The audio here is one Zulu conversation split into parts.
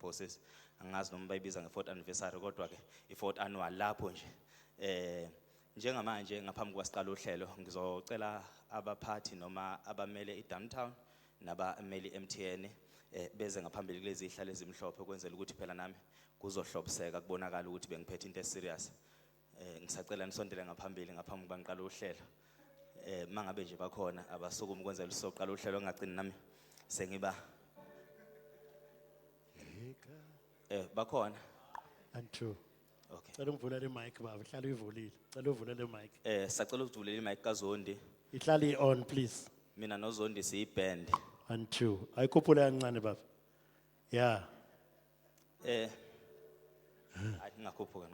ngamaphosisi angazi noma bayibiza nge4th anniversary kodwa ke i4th annual lapho nje njengamanje ngaphambi kwasiqala uhlelo ngizocela abaphathi noma abamele iDowntown nabamele iMTN beze ngaphambili kulezi ihlalo ezimhlophe ukwenzela ukuthi phela nami kuzohlobiseka kubonakala ukuthi bengiphethe into eserious ngisacela nisondele ngaphambili ngaphambi kubanqala uhlelo mangabe nje bakhona abasukuma ukwenzela sizoqala uhlelo ngagcini nami sengiba bakhona and two. okay Cela ungivulele mic baba, ihlala uyivulile. Cela uvulele mic. sacela ukuvulela imic kaZondi Ihlali on please. mina noZondi siyiband And two. Ayikhuphula kancane baba. Yeah. ngakhuphuka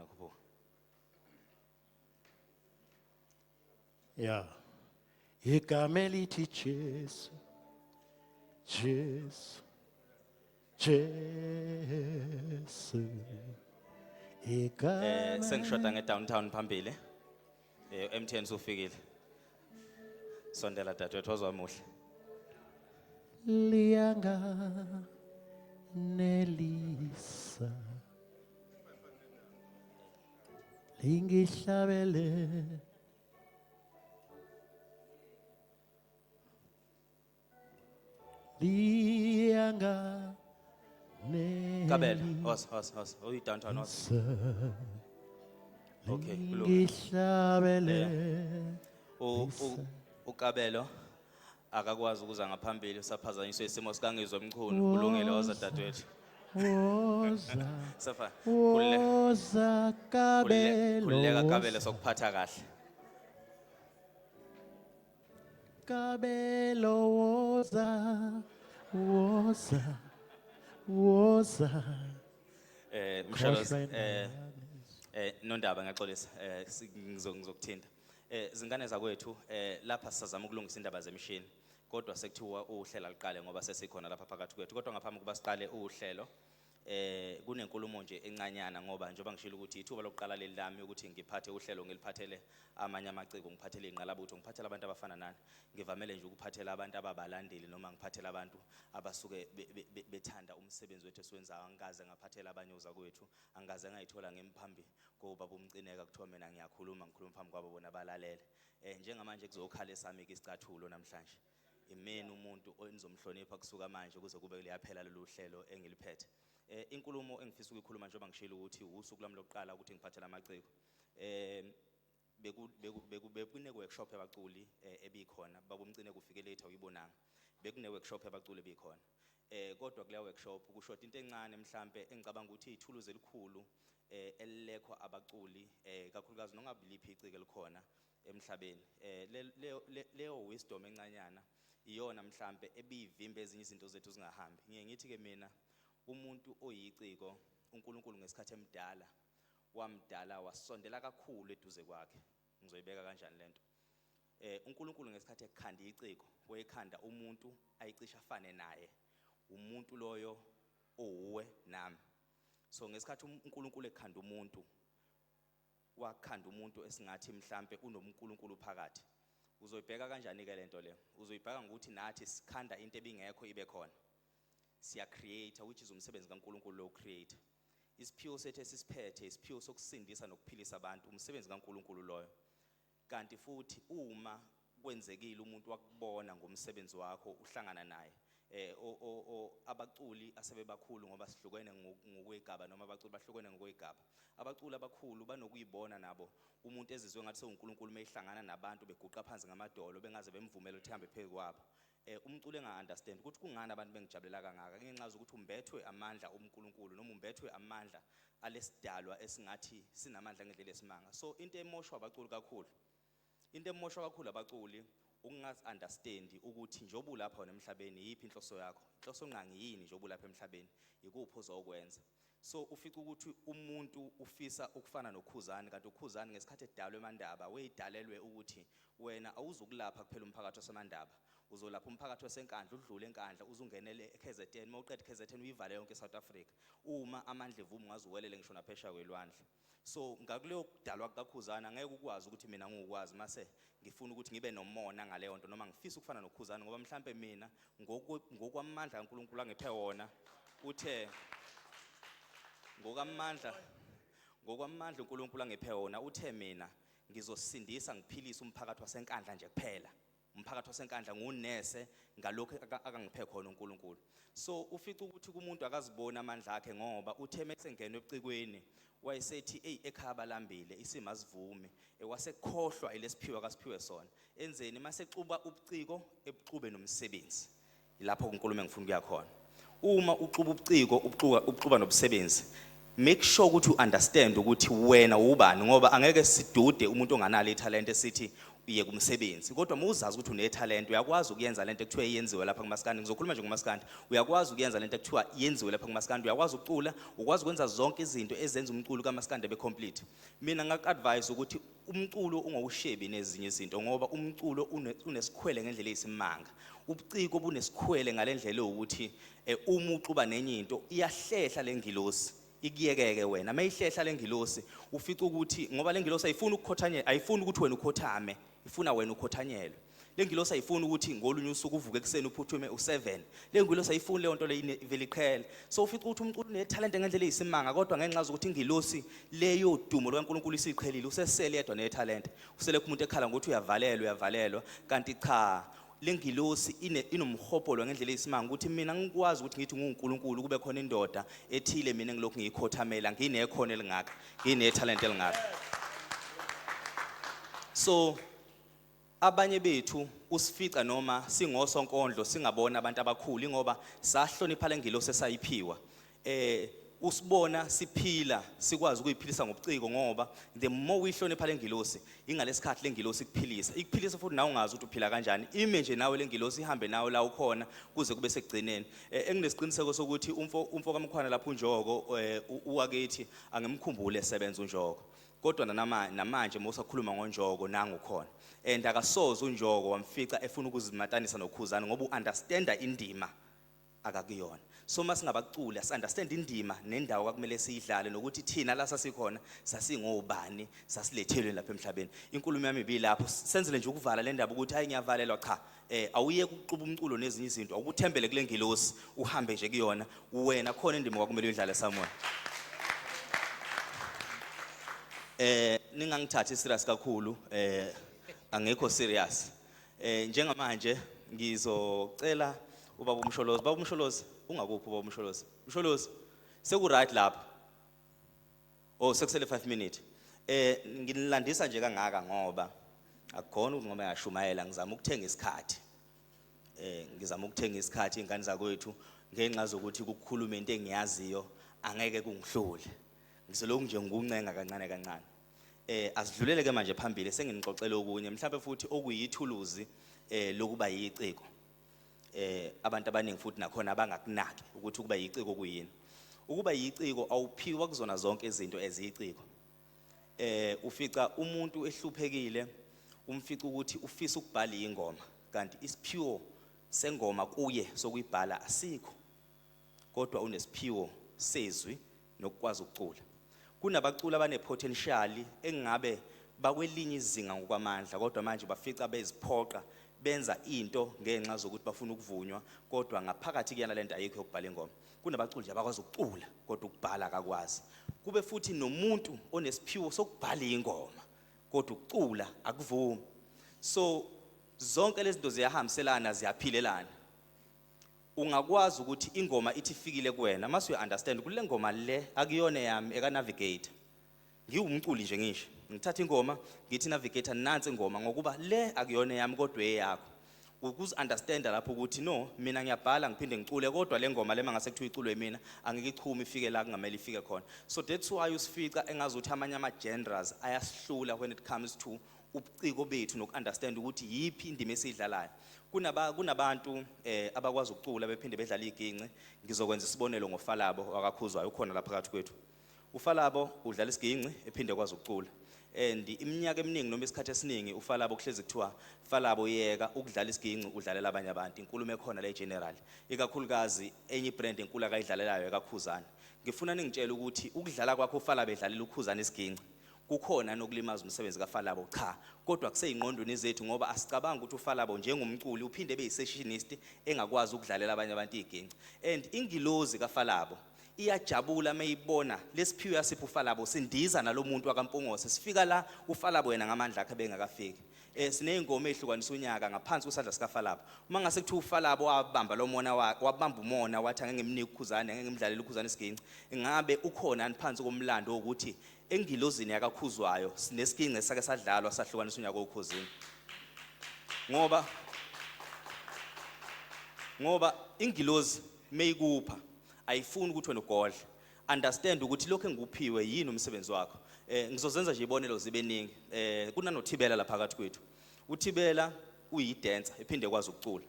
Yeah. Igama elithi Jesu. Jesu. Jesu. Igama sengishoda ngeDowntown phambili MTN usufikile sondela dadewethu ozwamuhle lianga nelisa lingihlabele lianga Kabela hos uyiDowntown hos okay lingihlabele uKabelo akakwazi ukuza ngaphambili usaphazanyiswe isimo sikangizwe emkhulu kulungile waza dadewethu woza safa woza kuleka Kabelo Kabelo sokuphatha kahle Kabelo woza woza woza Mshalos nondaba ngiyaxolisa ngizokuthinta zingane zakwethu lapha sisazama ukulungisa indaba zemishini kodwa sekuthiwa uhlela liqale ngoba sesikhona lapha phakathi kwethu kodwa ngaphambi kuba siqale uhlelo kunenkulumo nje encanyana ngoba njengoba ngishilo ukuthi ithuba lokuqala leli lami ukuthi ngiphathe uhlelo ngiliphathele amanye amaciko ngiphathele inqalabutho ngiphathele abantu abafana nani ngivamele nje ukuphathela abantu ababalandeli noma ngiphathela abantu abasuke bethanda umsebenzi wethu esiwenzayo angaze ngaphathela abanyoza kwethu angaze ngayithola ngemphambi ngoba bomcineka kuthiwa mina ngikhuluma phambi kwabo bona balalele njengamanje kuzokhala esami isicathulo namhlanje imeni umuntu onizomhlonipha kusuka manje kuze kube liyaphela lolu hlelo engiliphethe inkulumo engifisa ukuyikhuluma njengoba ngishilo ukuthi usuku lami lokuqala ukuthi ngiphathele amaciko bekune workshop yabaculi ebikhona babomcine kufike later uyibonanga bekune workshop yabaculi ebikhona kodwa kule workshop kushoda into encane mhlambe engicabanga ukuthi ithuluzi elikhulu elilekho abaculi kakhulukazi nongabiliphi icike likhona emhlabeni leyo wisdom encanyana iyona mhlambe ebivimba ezinye izinto zethu zingahambi ngithi ke mina umuntu oyiciko uNkulunkulu ngesikhathi emdala wamdala wasondela kakhulu eduze kwakhe ngizoyibeka kanjani lento uNkulunkulu ngesikhathi ekhanda iciko wayekhanda umuntu ayicisha afane naye umuntu loyo owe nami so ngesikhathi uNkulunkulu ekhanda umuntu wakhanda umuntu esingathi mhlambe unoMkulunkulu phakathi uzoyibheka kanjani ke lento le uzoyibheka ngokuthi nathi sikhanda into ebingekho ibe khona siya create which is umsebenzi kaNkulunkulu lo create isiphiwo sethu esisiphethe isiphiwo sokusindisa nokuphilisa abantu umsebenzi kaNkulunkulu loyo kanti futhi uma kwenzekile umuntu wakubona ngomsebenzi wakho uhlangana naye abaculi asebebakhulu ngoba sihlukene ngokwegaba noma abaculi bahlukene ngokwegaba abaculi abakhulu banokuyibona nabo umuntu ezizwe ngathi sewuNkulunkulu meyihlangana nabantu beguqa phansi ngamadolo bengaze bemvumela ukuthi hambe phezulu kwabo umculo enga-understand ukuthi kungani abantu bengijabulela kangaka ngenxa ukuthi umbethwe amandla oMkulunkulu noma umbethwe amandla alesidalwa esingathi sinamandla ngendlela esimanga so into emoshwa abaculi kakhulu into emoshwa kakhulu abaculi ukungazi-understand ukuthi njengoba ulapha wena emhlabeni yiphi inhloso yakho inhloso nqangi yini njengoba ulapha emhlabeni ikuphi ozokwenza so ufica ukuthi umuntu ufisa ukufana noKhuzani kanti uKhuzani ngesikhathi edalwe eMandaba weyidalelwe ukuthi wena awuzukulapha kuphela umphakathi waseMandaba uzolapha umphakathi wasenkandla udlule enkandla uzungenele eKZN mawuqeda eKZN uyivale yonke eSouth Africa uma amandla evuma ungazuwelele ngisho naphesha kwelwandle so ngakuleyo kudalwa kaKhuzani angeke ukwazi ukuthi mina ngikwazi mase ngifuna ukuthi ngibe nomona ngaleyo nto noma ngifisa ukufana noKhuzani ngoba mhlambe mina ngokwamandla kaNkulunkulu angiphe wona uthe ngokwamandla uNkulunkulu angiphe wona uthe mina ngizosindisa ngiphilise umphakathi wasenkandla nje kuphela. Umphakathi wasenkandla ngunese ngalokho akangiphe khona uNkulunkulu. So ufica ukuthi kumuntu akazibona amandla akhe ngoba uthe mesengena ebucikweni wayesethi ekhaya balambile isimo asivume wasekhohlwa elesiphiwa akasiphiwe sona. Enzeni masexuba ubuciko ebuxube nomsebenzi. Lapho uNkulunkulu engifuna ukuya khona. Uma uxuba ubuciko ubuxuba nomsebenzi, make sure ukuthi u-understand ukuthi wena ubani ngoba angeke sidude umuntu onganalo ithalente esithi uye kumsebenzi. Kodwa mawuzazi ukuthi unethalente uyakwazi ukuyenza lento ekuthiwa yenziwe lapha kuMaskandi. Ngizokhuluma nje ngoMaskandi. Uyakwazi ukuyenza lento ekuthiwa yenziwe lapha kuMaskandi. Uyakwazi ukucula, ukwazi ukwenza zonke izinto ezenza umculo kaMaskandi ebe complete. Mina ngakadvise ukuthi umculo ungawushebi nezinye izinto ngoba umculo unesikhwele ngendlela eyisimanga. Ubuciko bunesikhwele ngalendlela ukuthi uma uxuba nenye into iyahlehla lengilosi. Ikiyekeke wena mayihlehla lengilosi ufica ukuthi ngoba lengilosi ayifuni ukukhothanyela, ayifuni ukuthi wena ukhothame, ifuna wena ukhothanyelwe. Lengilosi ayifuni ukuthi ngolunye usuku uvuke ekseni uphuthume u7. Lengilosi ayifuni leyo nto le ivele iqhele. So ufica ukuthi umculo unetalente ngendlela eyisimanga kodwa ngenxa zokuthi ingilosi leyo dumo lokaNkulunkulu isiqhelile usesele yedwa netalente. Usele kumuntu ekhala ngokuthi uyavalelwa kanti cha lengilosi inomhopolo ngendlela eyisimanga ukuthi mina ngikwazi ukuthi ngithi nguNkulunkulu kube khona indoda ethile mina ngilokhu ngiyikhothamela nginekhono elingaka nginetalente elingaka. So abanye bethu usifica noma singosonkondlo singabona abantu abakhulu ngoba sahlonipha lengilosi esayiphiwa. Usibona siphila sikwazi ukuyiphilisa ngobuciko ngoba the more uyihlonipha lengilosi ingalesikhathi lengilosi ikuphilisa futhi nawe ungazi ukuthi uphila kanjani. Ime nje nawe lengilosi ihambe nawe la ukhona kuze kube sekugcineni. Enginesiqiniseko sokuthi umfo kaMkhwana lapho uNjoko uwakithi angemkhumbule esebenza uNjoko. Kodwa namanje mosakhuluma ngoNjoko nangu khona. And akasoze uNjoko wamfica efuna ukuzimatanisa noKhuzani ngoba uunderstanda indima akakuyona. So masingabaculi understand indima nendawo kwakumele siyidlale nokuthi thina la sasikhona sasingobani sasilethelwe lapha emhlabeni. Inkulumo yami ibilapho senzele nje ukuvala le ndaba ukuthi hayi ngiyavalelwa cha. Awuyeke ukuxuba umculo nezinye izinto awukuthembele kule ngilosi uhambe nje kuyona wena khona indima kwakumele udlale Samuel. Ningangithathi serious kakhulu angekho serious. Njengamanje ngizocela ubaba uMsholozi. Baba uMsholozi ungakuphi ubaba uMsholozi? Msholozi seku right lapha. Sekusele 5 minutes. Nginilandisa nje kangaka ngoba akukhona ukuthi ngoba ngiyashumayela ngizama ukuthenga isikhathi. Ngizama ukuthenga isikhathi ingane zakwethu ngenxa zokuthi ukukhuluma into engiyaziyo angeke kungihlule. Ngiselokhu nje nguncenga kancane. Asidlulele ke manje phambili senginixoxela okunye mhlawumbe futhi okuyithuluzi lokuba yiciko. Abantu abaningi futhi nakhona abangakunaki ukuthi ukuba yiciko kuyini. Ukuba yiciko awuphiwa kuzona zonke izinto eziyiciko. Ufica umuntu ehluphekile umfica ukuthi ufisa ukubhala ingoma kanti isiphiwo sengoma kuye sokuyibhala asikho. Kodwa unesiphiwo sezwi nokukwazi ukucula. Kunabaculi abanepotential engabe bakwelinye izinga ngokwamandla kodwa manje bafica beziphoqa benza into ngenxa zokuthi bafuna ukuvunywa kodwa ngaphakathi kuyana lento ayikho yokubhala ingoma. Kunabaculi nje abakwazi ukucula kodwa ukubhala akakwazi. Kube futhi nomuntu onesiphiwo sokubhala ingoma kodwa ukucula akuvumi. So zonke lezi zinto ziyahambiselana ziyaphilelana. Ungakwazi ukuthi ingoma ithi ifikile kuwena mase uya understand kule ngoma le akuyona yami eka navigator. Ngiwumculi nje ngisho ngithatha ingoma ngithi navigator nansi ingoma ngokuba le akuyona yami kodwa eyakho. Ukuze understand lapho ukuthi no mina ngiyabhala ngiphinde ngicule kodwa le ngoma le mangase kuthiwa iculwe mina angikichuma ifike la kungamele ifike khona. So that's why usifica engazuthi amanye ama genres ayasihlula when it comes to ubuciko bethu nokunderstand ukuthi yipi indima esidlalayo. Kunabantu abakwazi ukucula bephinde bedlala iginci. Ngizokwenza isibonelo ngoFalabo wakaKhuzwayo ukhona lapha phakathi kwethu. uFalabo udlala isiginci ephinde kwazi ukucula. And iminyaka eminingi noma isikhathi esiningi uFalabo kuhlezi kuthiwa Falabo yeka ukudlala isiginci udlalela abanye abantu. Inkulumo ekhona le general ikakhulukazi enye brand enkulu akayidlalelayo ekaKhuzani. Ngifuna ningitshela ukuthi ukudlala kwakho uFalabo edlalela uKhuzani isiginci kukhona nokulimaza umsebenzi kaFalabo cha kodwa kuseyingqondweni zethu ngoba asicabanga ukuthi uFalabo njengomculi uphinde ebeyisessionist engakwazi ukudlalela abanye abantu iginci. And ingilozi kaFalabo iyajabula mayibona lesiphiwe yasipha uFalabo sindiza nalomuntu akaMpungose sifika la uFalabo yena ngamandla akhe bengakafiki sineyingoma ehlukanisa unyaka ngaphansi kwesandla sikaFalabo uma ngase kuthiwa uFalabo wabamba lo mona wabamba umona wathi angeke ngimnike uKhuzani angeke ngimdlalele uKhuzani isiginci ingabe ukhona aniphansi komlando ukuthi engilozini yakaKhuzwayo sinesiginci sake sadlalwa sahlukanisa unyaka woKhuzini ngoba ingilozi mayikupha ayifuni ukuthi wena ugodle understand ukuthi lokho engikuphiwe yini umsebenzi wakho ngizozenza nje ibonelo zibeningi kunanoThibela lapha phakathi kwethu uThibela uyidancer ephinde kwazi ukucula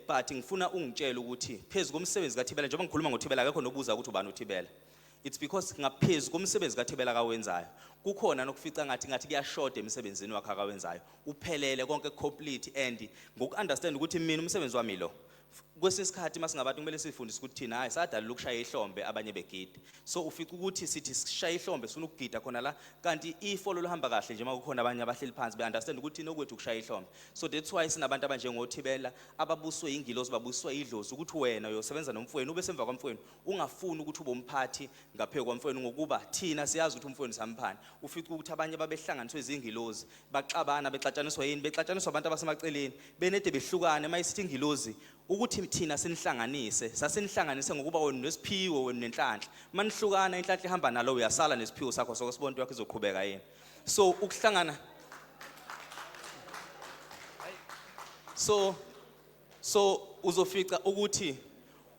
but ngifuna ungitshela ukuthi phezulu komsebenzi kaThibela njengoba ngikhuluma ngoThibela akekho nokubuza ukuthi ubani uThibela it's because ngaphezulu komsebenzi kaThibela kawenzayo kukhona nokufica ngathi kuyashoda emsebenzini wakhe akawenzayo uphelele konke complete and ngokuunderstand ukuthi mina umsebenzi wami lo kwesikhathi masingabantu kumele sifundise ukuthi thina hayi sadalula ukushaya ihlombe abanye begida so ufika ukuthi sithi sishaya ihlombe sifuna ukugida khona la kanti ifolo lohamba kahle nje makukhona abanye abahleli phansi beunderstand ukuthi nokwethu ukushaya ihlombe so that's why sinabantu abanjengoThibela ababuswe ingilozi babuswa idlozi ukuthi wena uyosebenza nomfweni ube semva kwamfweni ungafuni ukuthi ube umphathi ngaphezulu kwamfweni ngokuba thina siyazi ukuthi umfweni samphani ufika ukuthi abanye babehlanganiswe izingilozi baxabana bexatshaniswa yini bexatshaniswa abantu abasemaceleni benede behlukane mayisithi ingilozi ukuthi thina sinihlanganise sasinihlanganise ngokuba wena nesiphiwo wena nenhlanhla manihlukana inhlanhla ihamba nalo uyasala nesiphiwo sakho sokosibonto yakho izoqhubeka yini so ukuhlangana so uzofica ukuthi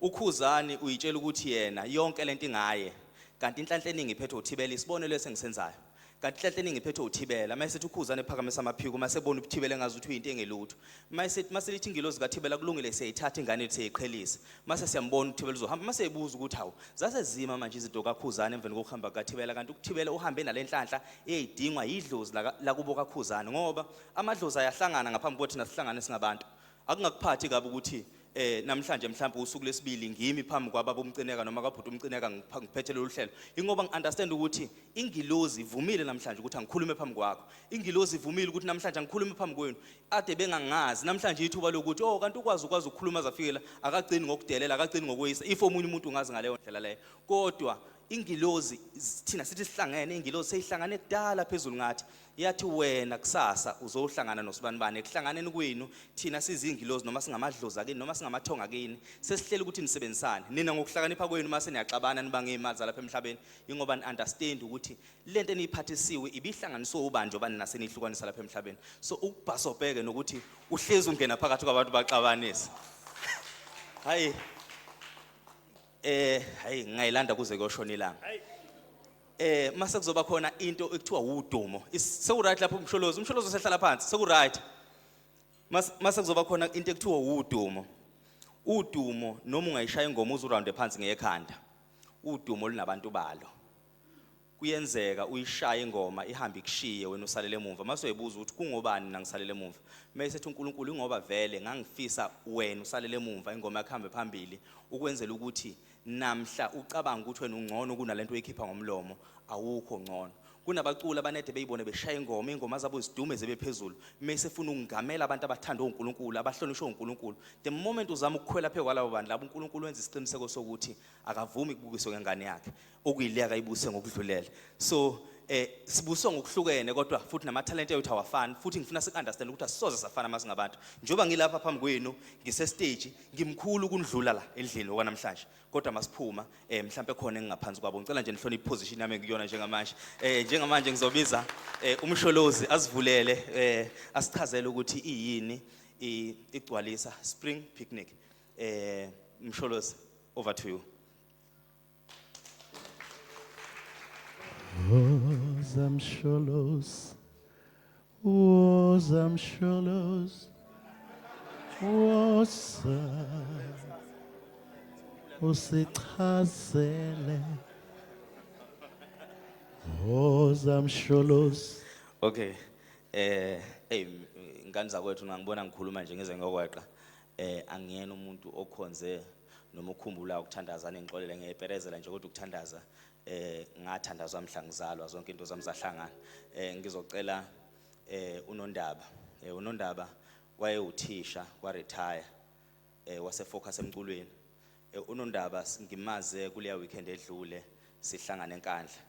uKhuzani uyitshela ukuthi yena yonke lento ingaye kanti inhlanhla eningi iphethe uThibela isibonelo esengisenzayo kanti inhlanhla eningi iphethe uThibela mase uKhuzani ephakamisa amaphiko mase bona uThibela engazi ukuthi uyinto engelutho mase lithi ingilozi kaThibela kulungile siyayithatha ingane ethi siyayiqhelisa mase siyambona uThibela uzohamba mase ebuza ukuthi hawu zase zima manje izinto kaKhuzani emveni kokuhamba kaThibela kanti uThibela uhambe nalenhlanhla eyidingwa yidlozi la kubo kaKhuzani ngoba amadlozi ayahlangana ngaphambi kokuthi nasihlangane singabantu akungakuphathi kabi ukuthi namhlanje mhlawumbe usuku lesibili ngimi phambi kwababa umcineka noma kabhuti umcineka ngiphethe lo hlelo ingoba ngiunderstand ukuthi ingilozi ivumile namhlanje ukuthi angikhulume phambi kwakho ingilozi ivumile ukuthi namhlanje angikhulume phambi kwenu ade bengangazi namhlanje ithuba lokuthi kanti ukwazi ukukhuluma zafikela akagcini ngokudelela akagcini ngokweyisa if omunye umuntu ungazi ngaleyo ndlela leyo kodwa ingilozi thina sithi sihlangene ingilozi seyihlangane kudala phezulu ngathi yathi wena kusasa uzohlangana nosibanibani ekuhlanganeni kwenu thina sizingilozi noma singamadlozi akini noma singamathonga akini sesihleli ukuthi nisebenzisane nina ngokuhlakanipha kwenu mase niyaxabana nibange imali lapha emhlabeni ingoba ni understand ukuthi lento eniphathisiwe ibihlanganiswe ubanje obani nasenihlukanisa lapha emhlabeni so ukubhasobheke nokuthi uhlezi ungena phakathi kwabantu baxabanisa hayi ngayilanda kuze kuyoshona ilanga mase kuzoba khona into ekuthiwa udumo sekuright lapho umsholozi sehlala phansi sekuright mase kuzoba khona into ekuthiwa udumo noma ungayishaya ingoma uzuround phansi ngekhanda udumo linabantu balo kuyenzeka uyishaya ingoma ihambe ikushiye wena usalele emuva mase uyibuza ukuthi kungobani nangisalele emuva mayesethi uNkulunkulu ingoba vele ngangifisa wena usalele emuva ingoma yakhambe phambili ukwenzela ukuthi namhla ucabanga ukuthi wena ungcono kunalento oyikhipha ngomlomo awukho ngcono kunabaculi abanede beyibone beshaya ingoma zabo zidume zebe phezulu mase funa ukungamela abantu abathanda uNkulunkulu abahlonishwa uNkulunkulu the moment uzama ukukhwela phezulu kwalabo bantu labo uNkulunkulu wenza isiqiniseko sokuthi akavumi ukubukiswa ngengane yakhe okuyileka ibuse ngokudlulela so sibuswa ngokuhlukene kodwa futhi namathalente ethu awafani futhi ngifuna sikunderstand ukuthi asisoze safana masingabantu njoba ngilapha phambi kwenu ngise stage ngimkhulu kundlula la endlini okwanamhlanje kodwa masiphuma mhlawumbe khona engingaphansi kwabo ngicela nje nihloniphe iposition yami ngiyona njengamanje ngizobiza umsholozi asivulele asichazele ukuthi iyini igcwalisa spring picnic msholozi over to you Zamsholos, usichazele, Zamsholos. Okay, ingane zakwethu ngangibona ngikhuluma nje ngeze ngokweqa angiyena umuntu okhonze noma ukhumbula ukuthandaza nengixolele ngeperezela nje kodwa ukuthandaza ngathandazwa mhla ngizalwa zonke into zami zahlangana ngizocela uNondaba waye uthisha wa retire wase focus emculweni uNondaba ngimaze kuleya weekend edlule sihlangana enkandla.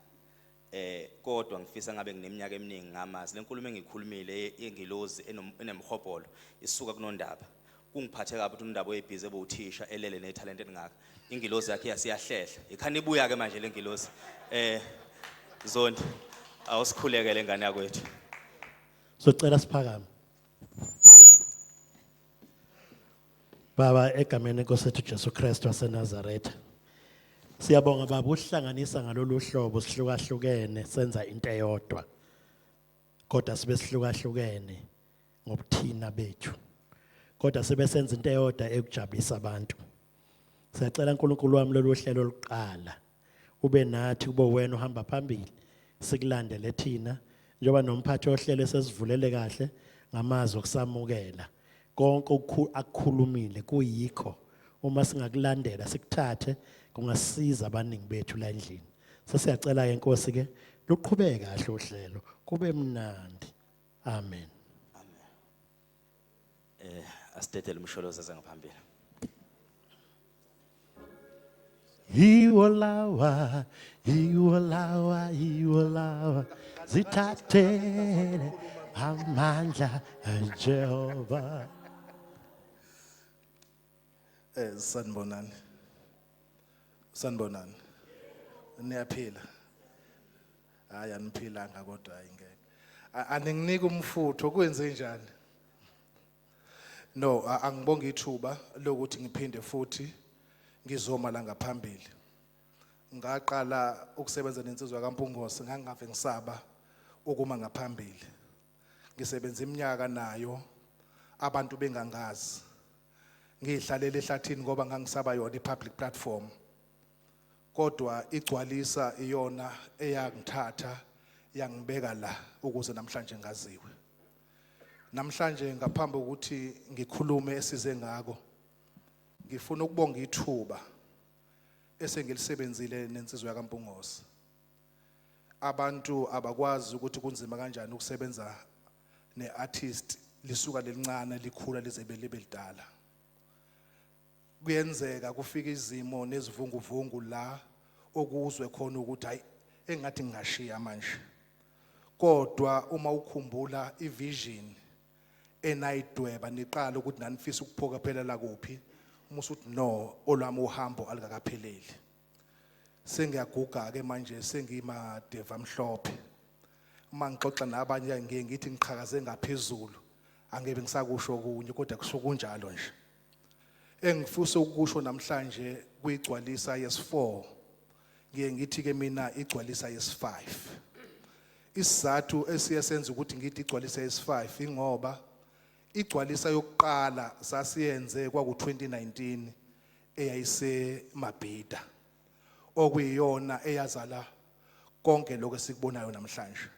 Kodwa ngifisa ngabe ngineminyaka eminingi ngamazi lenkulumo engikhulumile yengilozi enemhobholo isuka kuNondaba. Kungiphathe kabi ukuthi uNondaba oyibhizi ebuthisha elele nethalente elingaka. Ingilozi yakhe yasiyahlehla. Ikhani ibuya ke manje lengilozi. Zondi awusikhulekele ngane yakwethu. Socela siphakame. Baba egameni lenkosi Jesu Kristu waseNazaretha. Siyabonga baba uhlanganisa ngalolu hlobo sihlukahlukene senza into eyodwa. Kodwa sibe sihlukahlukene ngobuthina bethu. Kodwa sibe senza into eyodwa ekujabulisa abantu. Siyacela uNkulunkulu wami lolu hlelo oluqala ube nathi kube wena uhamba phambili sikulandele thina njengoba nomphathi ohlelo sesivulele kahle ngamazwi okusamukela. Konke akukhulumile kuyikho uma singakulandela sikuthathe kungasisiza abaningi bethu la endlini. Sesiyacela ke inkosi ke luqhubeke kahle uhlelo kube mnandi. Amen. Asitethele umsholozi ngaphambili. Iwolawa zithathele amandla Jehova. Sanibonani. Sanibonani. Niyaphila. Hayi aniphilanga kodwa ingeke. Aninginike umfutho kwenze njani? No, angibonga ithuba lokuthi ngiphinde futhi ngizoma la ngaphambili. Ngaqala ukusebenza nensizwa kaMpungose ngangave ngisaba ukuma ngaphambili. Ngisebenza iminyaka nayo abantu bengangazi. Ngihlalele ehlathini ngoba ngangisaba yona ipublic platform. Kodwa igcwalisa iyona eyangithatha yangibeka la ukuze namhlanje ngaziwe. Namhlanje ngaphambi ukuthi ngikhulume esize ngako ngifuna ukubonga ithuba esengilisebenzile nensizwa kaMpungose. Abantu abakwazi ukuthi kunzima kanjani ukusebenza neartist lisuka lelincane likhula lize libe lidala. Kuyenzeka kufika izimo nezivunguvungu la okuzwe khona ukuthi hayi engathi ngingashiya manje. Kodwa uma ukhumbula ivision enayidweba niqala ukuthi nanifisa ukuphoka phela la kuphi umusuthi no olwami uhambo alikakapheleli. Sengiyaguga ke manje sengima deva mhlophe. Uma ngixoxa nabanye ngeke ngithi ngiqhakaze ngaphezulu angebe ngisakusho okunye kodwa kusho kunjalo nje. Engifisa ukusho namhlanje kuyigcwalisa yes4 ngiye ngithi ke mina igcwalisa yes5. Isizathu esiyenza ukuthi ngithi igcwalisa yes5 ingoba igcwalisa yokuqala sasiyenze kwaku 2019 eyayise Mabhida okuyiyona eyazala konke lokho esikubonayo namhlanje.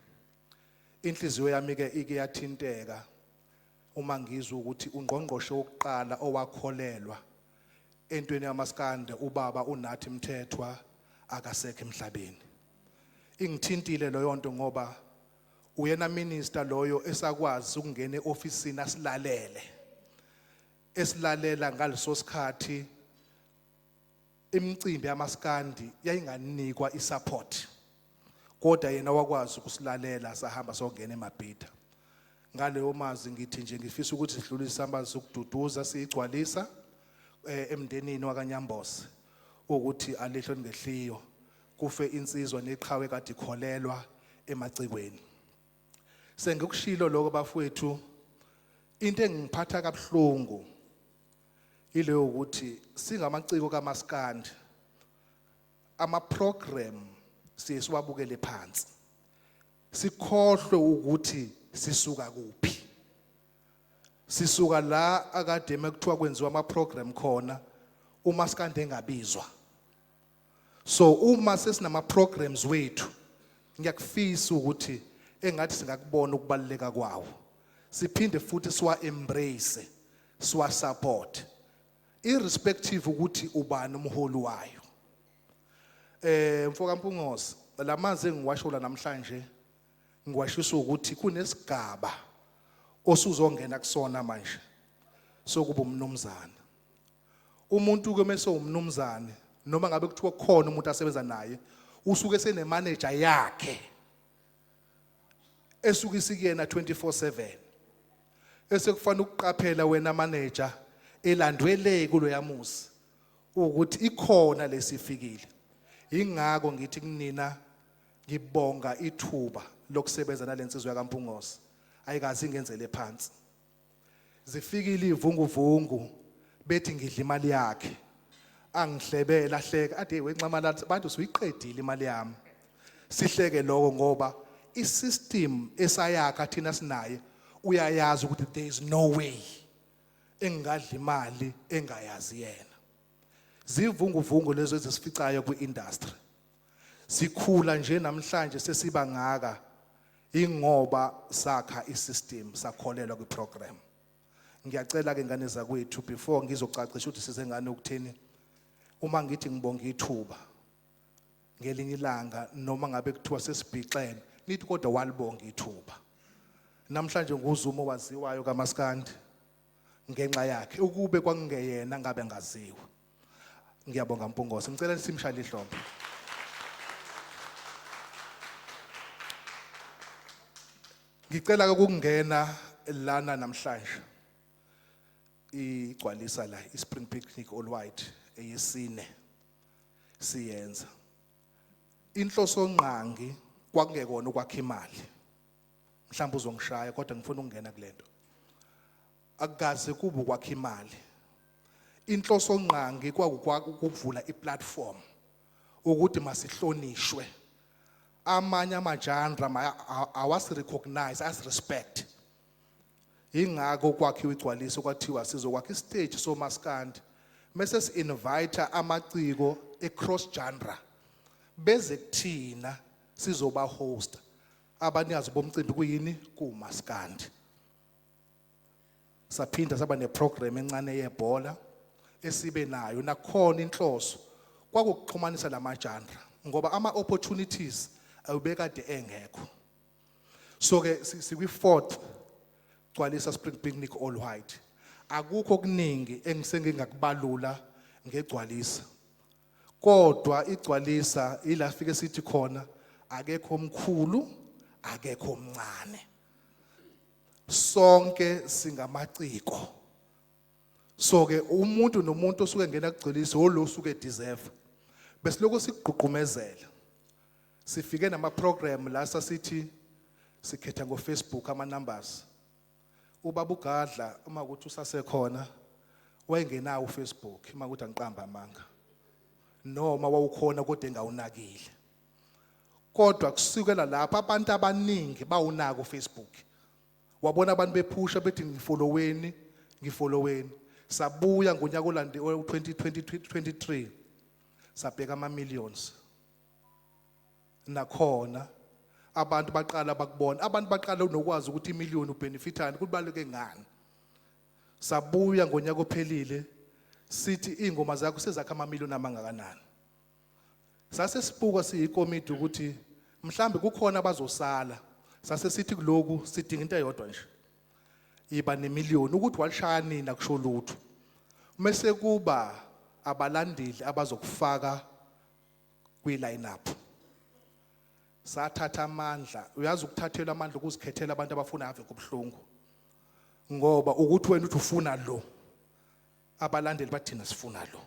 Inhliziyo yami ke ike yathinteka uma ngizwe ukuthi ungqongqoshe wokuqala owakholelwa entweni yamaskande ubaba uNathi Mthethwa akasekho emhlabeni. Ingithintile loyo nto ngoba uyena minister loyo esakwazi ukungena eofisini asilalele. Esilalela ngaleso sikhathi imicimbi yamaskandi yayinganikwa isupport. Kodwa yena wakwazi ukusilalela sahamba songena eMabhida. Ngaleyo mazi ngithi nje ngifisa ukuthi sidlulise amazi ukududuza siyigcwalisa emndenini wakanyambose ukuthi alehlo ngehliyo kufe insizwa neqhawe kade ikholelwa emacikweni. Sengikushilo lokho bafowethu into engiphatha kabuhlungu ile ukuthi singamaciko kaMaskandi ama program siyesiwabukele phansi. Sikhohlwe ukuthi sisuka kuphi. Sisuka la akade mekuthiwa kwenziwa ama program khona uMaskandi engabizwa. So uma sesinama programs wethu ngiyakufisa ukuthi engathi singakubona ukubaleka kwawo. Siphinde futhi siwa embrace, siwa support. Irrespective ukuthi ubani umholi wayo. Mfoka Mpungose, lamazi engiwashola namhlanje ngiwashisa ukuthi kunesigaba osuzongena kusona manje sokuba umnumzana. umuntu ke mase umnumzane noma ngabe kuthiwa khona umuntu asebenza naye usuke sene manager yakhe esuke isikuyena 24/7 esekufanele ukuqaphela wena manager elandwele kulo yamusi ukuthi ikhona lesifikile. Ingakho ngithi kunina ngibonga ithuba lokusebenza nalensizwe kaMpungose ayikazi ingenzele phansi. Zifikile ivunguvungu bethi ngidla imali yakhe angihlebela hleka ade wenxamala bantu suyiqedile imali yami. Sihleke lokho ngoba isystem esayakha thina sinaye uyayazi ukuthi there is no way engadla imali engayazi yena. Zivunguvungu lezo ezisificayo kwi-industry. Sikhula nje namhlanje sesiba ngaka ingoba sakha isystem sakholelwa kwiprogram. Ngiyacela ke ngane zakwethu before ngizocacisha ukuthi size ngane ukutheni uma ngithi ngibonga ithuba ngelinye ilanga noma ngabe kuthiwa sesibhixene nithi kodwa walibonga ithuba. Namhlanje nguZuma owaziwayo kaMaskandi ngenxa yakhe ukube kwakungeyena ngabe ngaziwa. Ngiyabonga Mpungose ngicela simshayile ihlombe. Ngicela ukungena lana namhlanje igcwalisa la iSpring Picnic All White eyesine siyenza. Inhloso nqangi kwakungekona ukwakha imali. Mhlawumbe uzongishaya kodwa ngifuna ukungena kulento. Akukaze kuba ukwakha imali. Inhloso nqangi kwakuvula iplatform ukuthi masihlonishwe. Amanye amajandra awasi recognize as respect. Ingakho kwakhiwa igcwaliso kwathiwa sizokwakha istage soMaskandi mase si-invite amaciko ecross genre beze kuthina sizoba host abanikazi bomcimbi kuyini kuMaskandi. Saphinda saba neprogram encane yebhola esibe nayo nakhona inhloso kwakuxhumanisa lamajandra ngoba ama opportunities awubekade engekho. So ke sikwi-4th gcwalisa Spring Picnic All White. Akukho okuningi engisengingakubalula ngegcwalisa. Kodwa igcwalisa ila fike sithi khona akekho omkhulu akekho omncane. Sonke singamaciko. So ke umuntu nomuntu osuke ngena kugcwalisa lo suke deserve. Bese lokho sikuqhuqumezela. Sifike nama program la sasithi sikhetha ngo Facebook ama numbers. Ubaba uGadla uma ukuthi usasekhona wayengenawo uFacebook uma ukuthi angiqamba amanga. Noma wawukhona kodwa engawunakile. Kodwa kusukela lapha abantu abaningi bawunaka uFacebook. Wabona abantu bephusha bethi ngifolloweni. Sabuya ngonyaka olande 2023 sabheka ama millions. Nakhona abantu baqala bakubona, abantu baqala unokwazi ukuthi imillion ubenefitani kubaleke ngani. Sabuya ngonyaka ophelile sithi ingoma zakho sezakha ama million amangakanani. Sase sibuka siyikomiti ukuthi mhlambe kukhona abazosala. Sase sithi kuloku sidinga into eyodwa nje. Iba nemillion ukuthi walishaya nina kusho lutho. Mase kuba abalandeli abazokufaka kwi lineup. Sathatha amandla, uyazi ukuthathela amandla ukuzikhethela abantu abafuna ave kubhlungu. Ngoba ukuthi wena uthi ufuna lo. Abalandeli bathina sifuna lo.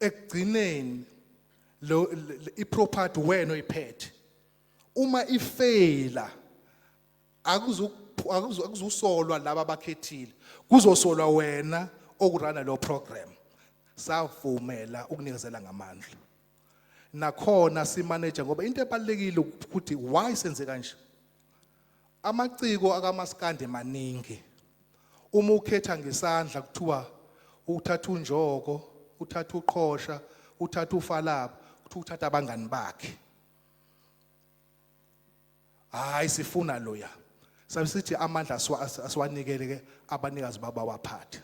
Ekugcineni lo iproperty wena oyiphethe. Uma ifela akuzusolwa laba abakhethile. Kuzosolwa wena okurana lo program. Savumela ukunikezela ngamandla. Nakhona si manager ngoba into ebalekile ukuthi why senze kanje. Amaciko akaMaskandi maningi. Uma ukhetha ngesandla kuthiwa uthatha unjoko, uthatha uqhosha, uthatha ufalaba, kuthi uthatha abangani bakhe. Hayi sifuna loya. Sabe amandla asiwanikele ke abanikazi baba waphatha.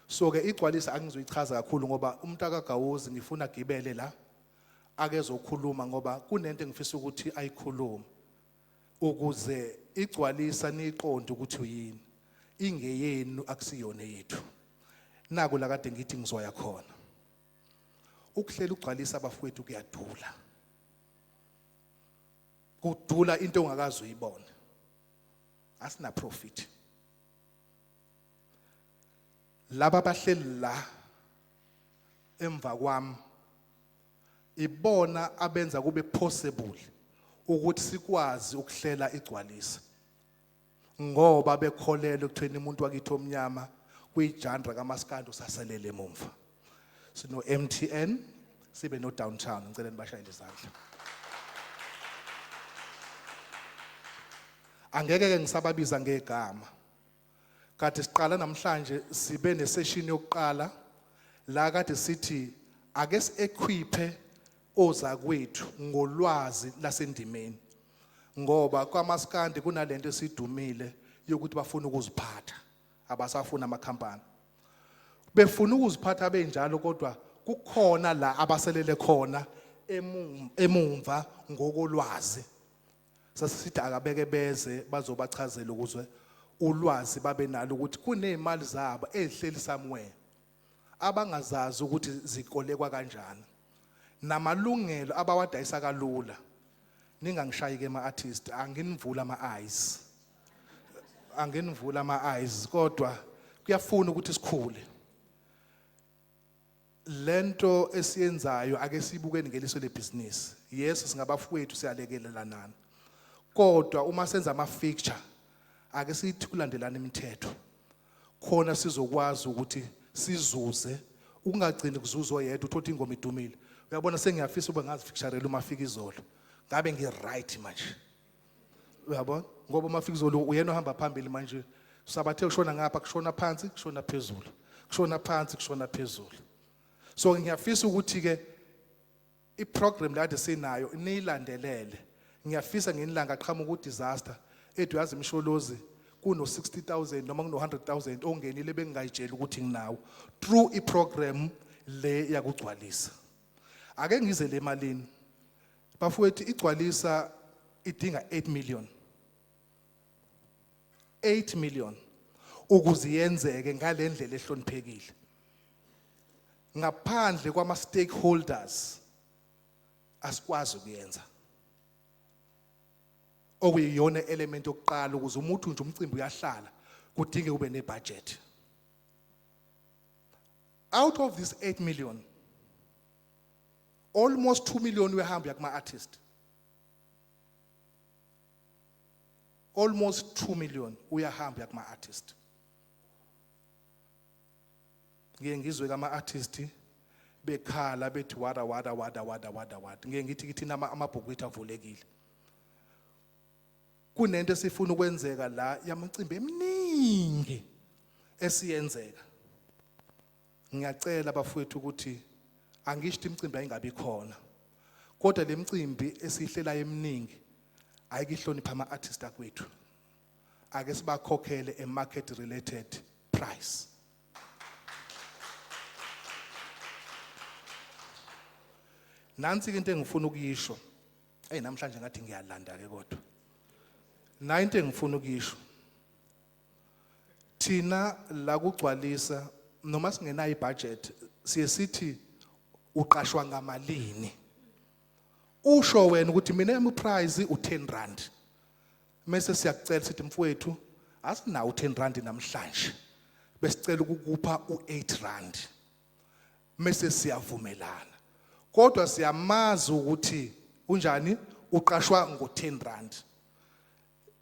So ke igcwalisa angizoyichaza kakhulu ngoba umntaka Gawuzi ngifuna gibele la akezokhuluma ngoba kunento engifisa ukuthi ayikhulume ukuze igcwalisa niqonde ukuthi uyini ingeyenu akusiyona yethu. naku la kade ngithi ngizoya khona. Ukuhlela ugcwalisa abafowethu kuyadula. Kudula into ongakazi uyibone. Asina profit. Laba bahleli la emva kwami ibona abenza kube possible ukuthi sikwazi ukuhlela igcwalisa. Ngoba bekholelwe ekutheni umuntu wakithi omnyama kuyijandra kaMaskandi usaselele emumva. Sino MTN sibe no downtown ngicela nibashayele izandla. Angeke ke ngisababiza ngegama. Kade siqala namhlanje sibe nesession yokuqala la kade sithi ake si-equipe ozakwethu ngolwazi lasendimeni. Ngoba kwaMaskandi kunalento esidumile yokuthi bafuna ukuziphatha abasafuna amakhampani. Befuna ukuziphatha benjalo kodwa kukhona la abaselele khona emumva ngokolwazi. Sasithi akabeke beze bazobachazela ukuze ulwazi babe nalo ukuthi kunezimali zabo ezihleli somewhere abangazazi ukuthi zikolekwa kanjani. Namalungelo abawadayisa kalula. Ningangishayi ke ama-artist anginivula ama-eyes. Anginivula ama-eyes kodwa kuyafuna ukuthi sikhule. Lento esiyenzayo ake sibukeni ngeliso lebhizinisi. Yes singabafowethu siyalekelelana. Kodwa uma senza ama-fixture ake sithi kulandelana imithetho. Khona sizokwazi ukuthi sizuze ungagcini kuzuzo yedwa uthothi ingoma idumile. Uyabona sengiyafisa ube ngazificturela uma fika izolo. Ngabe ngi-right manje. Uyabona? Ngoba uma fika izolo uyena ohamba phambili manje sabathe kushona ngapha kushona phansi kushona phezulu. Kushona phansi kushona phezulu. So ngiyafisa ukuthi ke iprogram la sinayo niyilandelele. Ngiyafisa ngenilanga qhamuka udisaster ethi yazi imsholozi kuno 60,000 noma kuno 100,000 ongenile bengayitshela ukuthi nginawo through iprogram le yakugcwalisa. Ake ngize le malini bafowethu igcwalisa idinga 8 million. 8 million ukuze yenzeke ngalendlela ehloniphekile. Ngaphandle kwama stakeholders asikwazi ukuyenza. Okuyiyona element yokuqala ukuze umuntu nje umcimbi uyahlala kudinge ube nebudget. Out of this 8 million almost 2 million uyahamba kuma artist. Almost 2 million uyahamba kuma artist. Ngeke ngizwe kama artist bekhala bethi wada. Ngeke ngithi kithina amabhuku ethu avulekile. Kunento esifuna ukwenzeka la yamacimbi eminingi esiyenzeka. Ngiyacela abafowethu ukuthi angisho imicimbi ayingabi khona. Kodwa le micimbi esihlela eminingi ayikihlonipha ama-artist akwethu. Ake sibakhokhele e-market related price. Nansi into engifuna ukuyisho. Namhlanje ngathi ngiyalanda ke kodwa. Into engifuna ukuyisho. Thina la kugcwalisa noma singenayo ibudget siye sithi uqashwa ngamalini. Usho wena ukuthi mina yami price u10 R. Mase siyakucela sithi mfowethu asinawo u10 R namhlanje. Besicela ukukupha u8 R. Mase siyavumelana. Kodwa siyamazi ukuthi unjani uqashwa ngo10 R.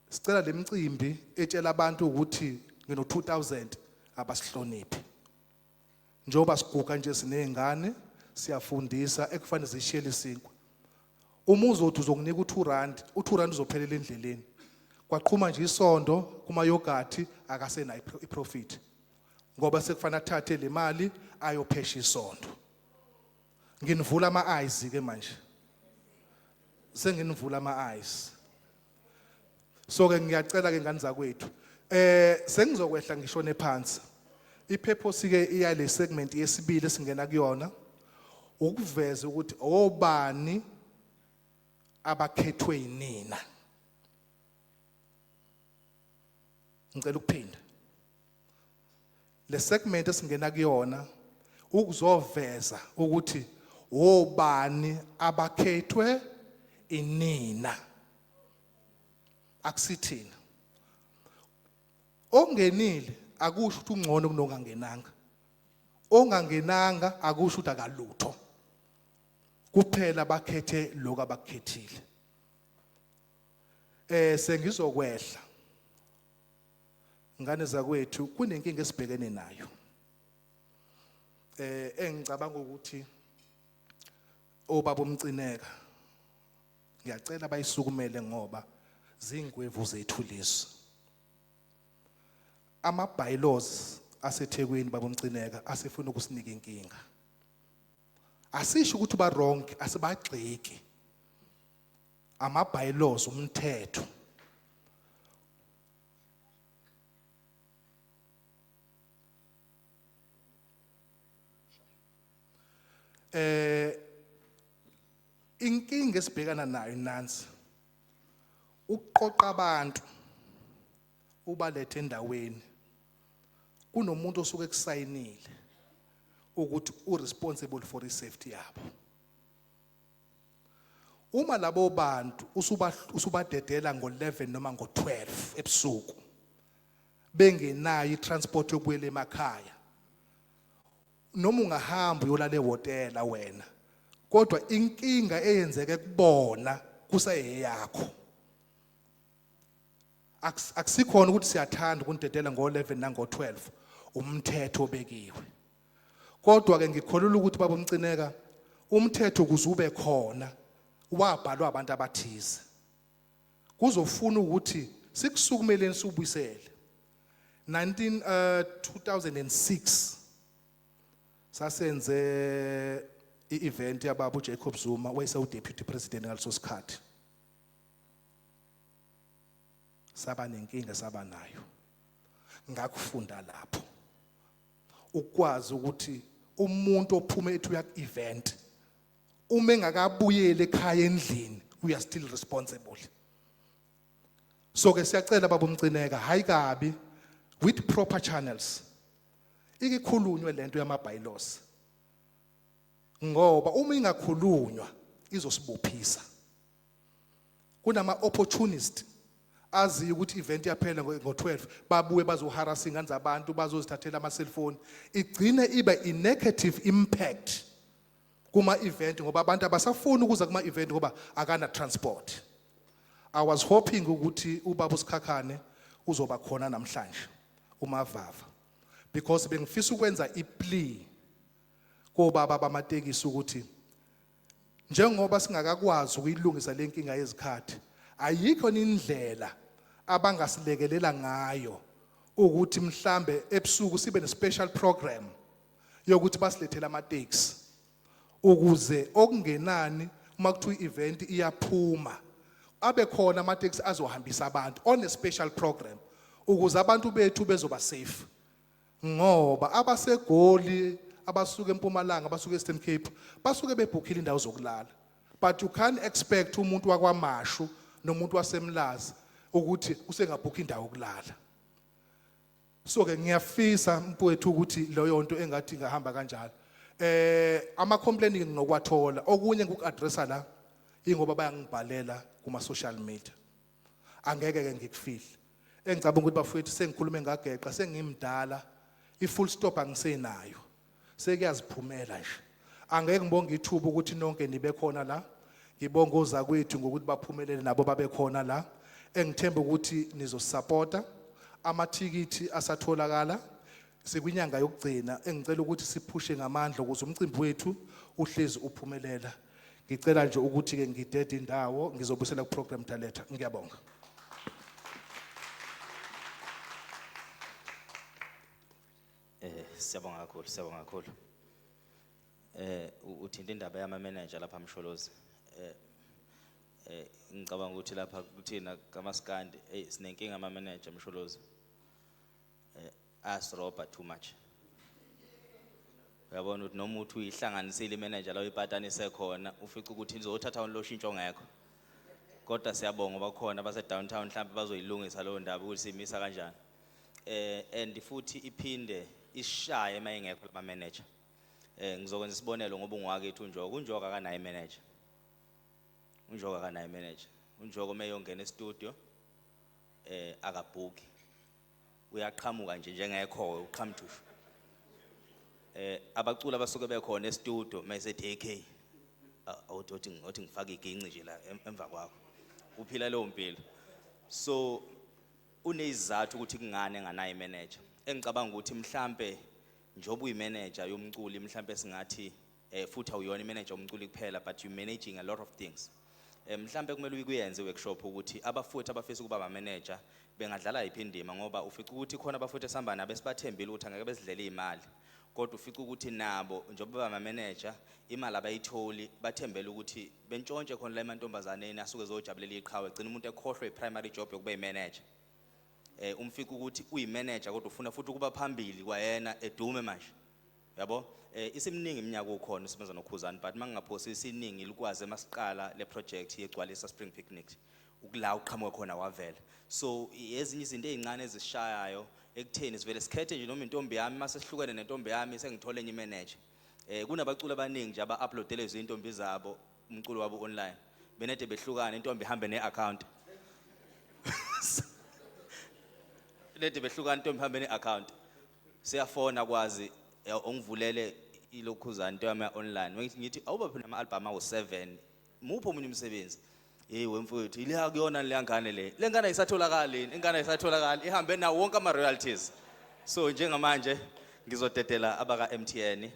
Sicela lemicimbi etshela abantu ukuthi ngino 2000 abasihloniphi. Njoba siguqa nje sinezingane siyafundisa ekufanele zishiyele isinkwa. Umuzi othi uzokunika u2 R, u2 R uzophelela endleleni. Kwaqhuma nje isondo kuma yogurt akasena iprofit. Ngoba sekufanele athathe le mali ayophesha isondo. Nginivula ama-eyes ke manje. Senginivula ama-eyes. So ke ngiyacela ke ngani zakwethu. Sengizokwehla ngishone phansi. Ipurpose ke iyale segment yesibili esingena kuyona ukuveza ukuthi obani abakhethwe yinina. Ngicela ukuphinda. le segment esingena kuyona ukuzoveza ukuthi obani abakhethwe inina akusithina ongenile akusho ukuthi ungcono kunongangenanga ongangenanga akusho ukuthi akalutho kuphela bakhethe lokho abakukhethile sengizokwehla ngane zakwethu kunenkinga esibhekene nayo engicabanga ukuthi obaba umcineka ngiyacela bayisukumele ngoba zingwevu zethu lezi ama bylaws aseThekwini baba umcineka asefuna ukusinika inkinga asisho ukuthi ba wrong asibagxeki ama bylaws umthetho inkinga esibhekana nayo nansi ukuqoqa abantu ubalethe endaweni kunomuntu osuke kusayinile ukuthi uresponsible for isafety yabo uma labo bantu usubadedela ngo11 noma ngo12 ebusuku bengenayo itransport yokubuyela emakhaya noma ungahamba uyolala ehotela wena kodwa inkinga eyenzeke kubona kusayeyakho akusikhona ukuthi siyathanda ukundedela ngo11 nango12 umthetho obekiwe kodwa ke ngikholula ukuthi baba umcineka umthetho kuzube khona wabhalwa abantu abathize kuzofuna ukuthi sikusukumeleni subuyisele 2006 sasenze i-event yababa uJacob Zuma wayese uDeputy President ngaleso sikhathi saba nenkinga saba nayo ngakufunda lapho ukwazi ukuthi umuntu ophume ethu yak event uma engakabuyele ekhaya endlini we are still responsible so ke siyacela baba umcineka hayi kabi with proper channels ikikhulunywe lento yama bylaws ngoba uma ingakhulunywa izosibophisa kunama opportunist azi ukuthi event yaphela ngo12 babuye bazoharass ingane zabantu bazozithathela ama cellphone igcine ibe i negative impact kuma event ngoba abantu abasafuni ukuza kuma event ngoba akana transport I was hoping ukuthi ubaba uSikhakhane uzoba khona namhlanje umavava because bengifisa ukwenza iplea kobaba bamatekisi ukuthi njengoba singakakwazi ukuyilungisa lenkinga yezikhathi ayikho indlela abangasilekelela ngayo ukuthi mhlambe ebusuku sibe ne special program yokuthi basilethele ama-taxi ukuze okungenani uma kuthiwa event iyaphuma abe khona ama-taxi azohambisa abantu on a special program ukuze abantu bethu bezoba safe ngoba abasegoli abasuka eMpumalanga abasuka eStern Cape basuke bebhukhile indawo zokulala but you can't expect umuntu wakwaMashu nomuntu waseMlazi ukuthi usengabhukha indawo yokulala so ke ngiyafisa mfowethu ukuthi leyo nto engathi ngahamba kanjalo ama complaint nginokwathola okunye ngikuaddressa la ingoba bayangibhalela kuma social media angeke ke ngikufihle engicabanga ukuthi bafowethu sengikhulume ngageqa sengimdala ifull stop angisenayo sekuyaziphumela nje angeke ngibonge ithuba ukuthi nonke nibe khona la ngibonga ozakwethu ngokuthi baphumelele nabo babe khona la engithemba ukuthi nizosupporta amathikithi asatholakala sekwinyanga yokugcina engicela ukuthi siphushe ngamandla ukuze umcimbi wethu uhlezi uphumelela ngicela nje ukuthi ke ngidede indawo ngizobusela ku program director ngiyabonga siyabonga kakhulu uthinta indaba yama manager lapha eMsholozi ngicabanga ukuthi lapha kuthina kamaskandi sinenkinga ama manager eMsholozi asroba too much uyabona ukuthi noma uthi uyihlanganisile imanager la uyipatanise khona ufica ukuthi izothatha lo shintsho ngekho kodwa siyabonga ngoba khona base downtown mhlawumbe bazoyilungisa lo ndaba ukuthi simisa kanjani and futhi iphinde ishaye mayengekho lama manager. Ngizokwenza isibonelo ngoba ungwakithi unjoka akanayo manager. Unjoka akanayo manager. Unjoka mayongena e-studio akabhuki. Uyaqhamuka nje njengekho uqhamthushu. Abaculi abasuke bekhona e-studio mayesethi AK othi ngifaka iginci nje la emva kwakho. Uphila leyo mpilo. So unezizathu ukuthi kungane enganayo manager. Engicabanga ukuthi mhlambe njoba uyimanager yomculi mhlambe singathi futhi awuyona imanager yomculi kuphela but you managing a lot of things. Mhlambe kumele uyikuyenze workshop ukuthi abafuthi abafisa ukuba ama manager bengadlala iphi indima ngoba ufica ukuthi khona abafuthi esihamba nabo esibathembile ukuthi angeke bezidlela imali. Kodwa ufica ukuthi nabo njengoba ama manager imali abayitholi bathembele ukuthi bentshontshe khona la emantombazaneni asuke ezojabulela iqhawe egcina umuntu ekhohlwe i-primary job yokuba imanager. Umfika ukuthi uyimanager kodwa ufuna futhi ukuba phambili kwayena edume manje. Yabo? Isimningi iminyaka ukhona usebenza noKhuzani but mangingaphosi isiningi likwazi emasiqala le project yegcwalisa Spring Picnic. Ukula uqhamuka khona wavela. So ezinye izinto ezincane ezishayayo ekutheni sivele sikhethe nje noma intombi yami mase sihlukene nentombi yami sengithole enye imanager. Kunabaculi abaningi nje aba-uploadele izintombi zabo umculo wabo online. Benede behlukana intombi ihambe ne-account. Benede behlukana intombi ihambe ne-account. Siyafona kwazi ongivulele ilokhuzana into yami online. Ngithi awuba phela ama-album awu7 mupho omunye umsebenzi. Wemfowethu ile kuyona le ngane le. Le ngane ayisatholakali, ingane ayisatholakali ihambe nawo wonke ama royalties. So njengamanje ngizodedela abaka MTN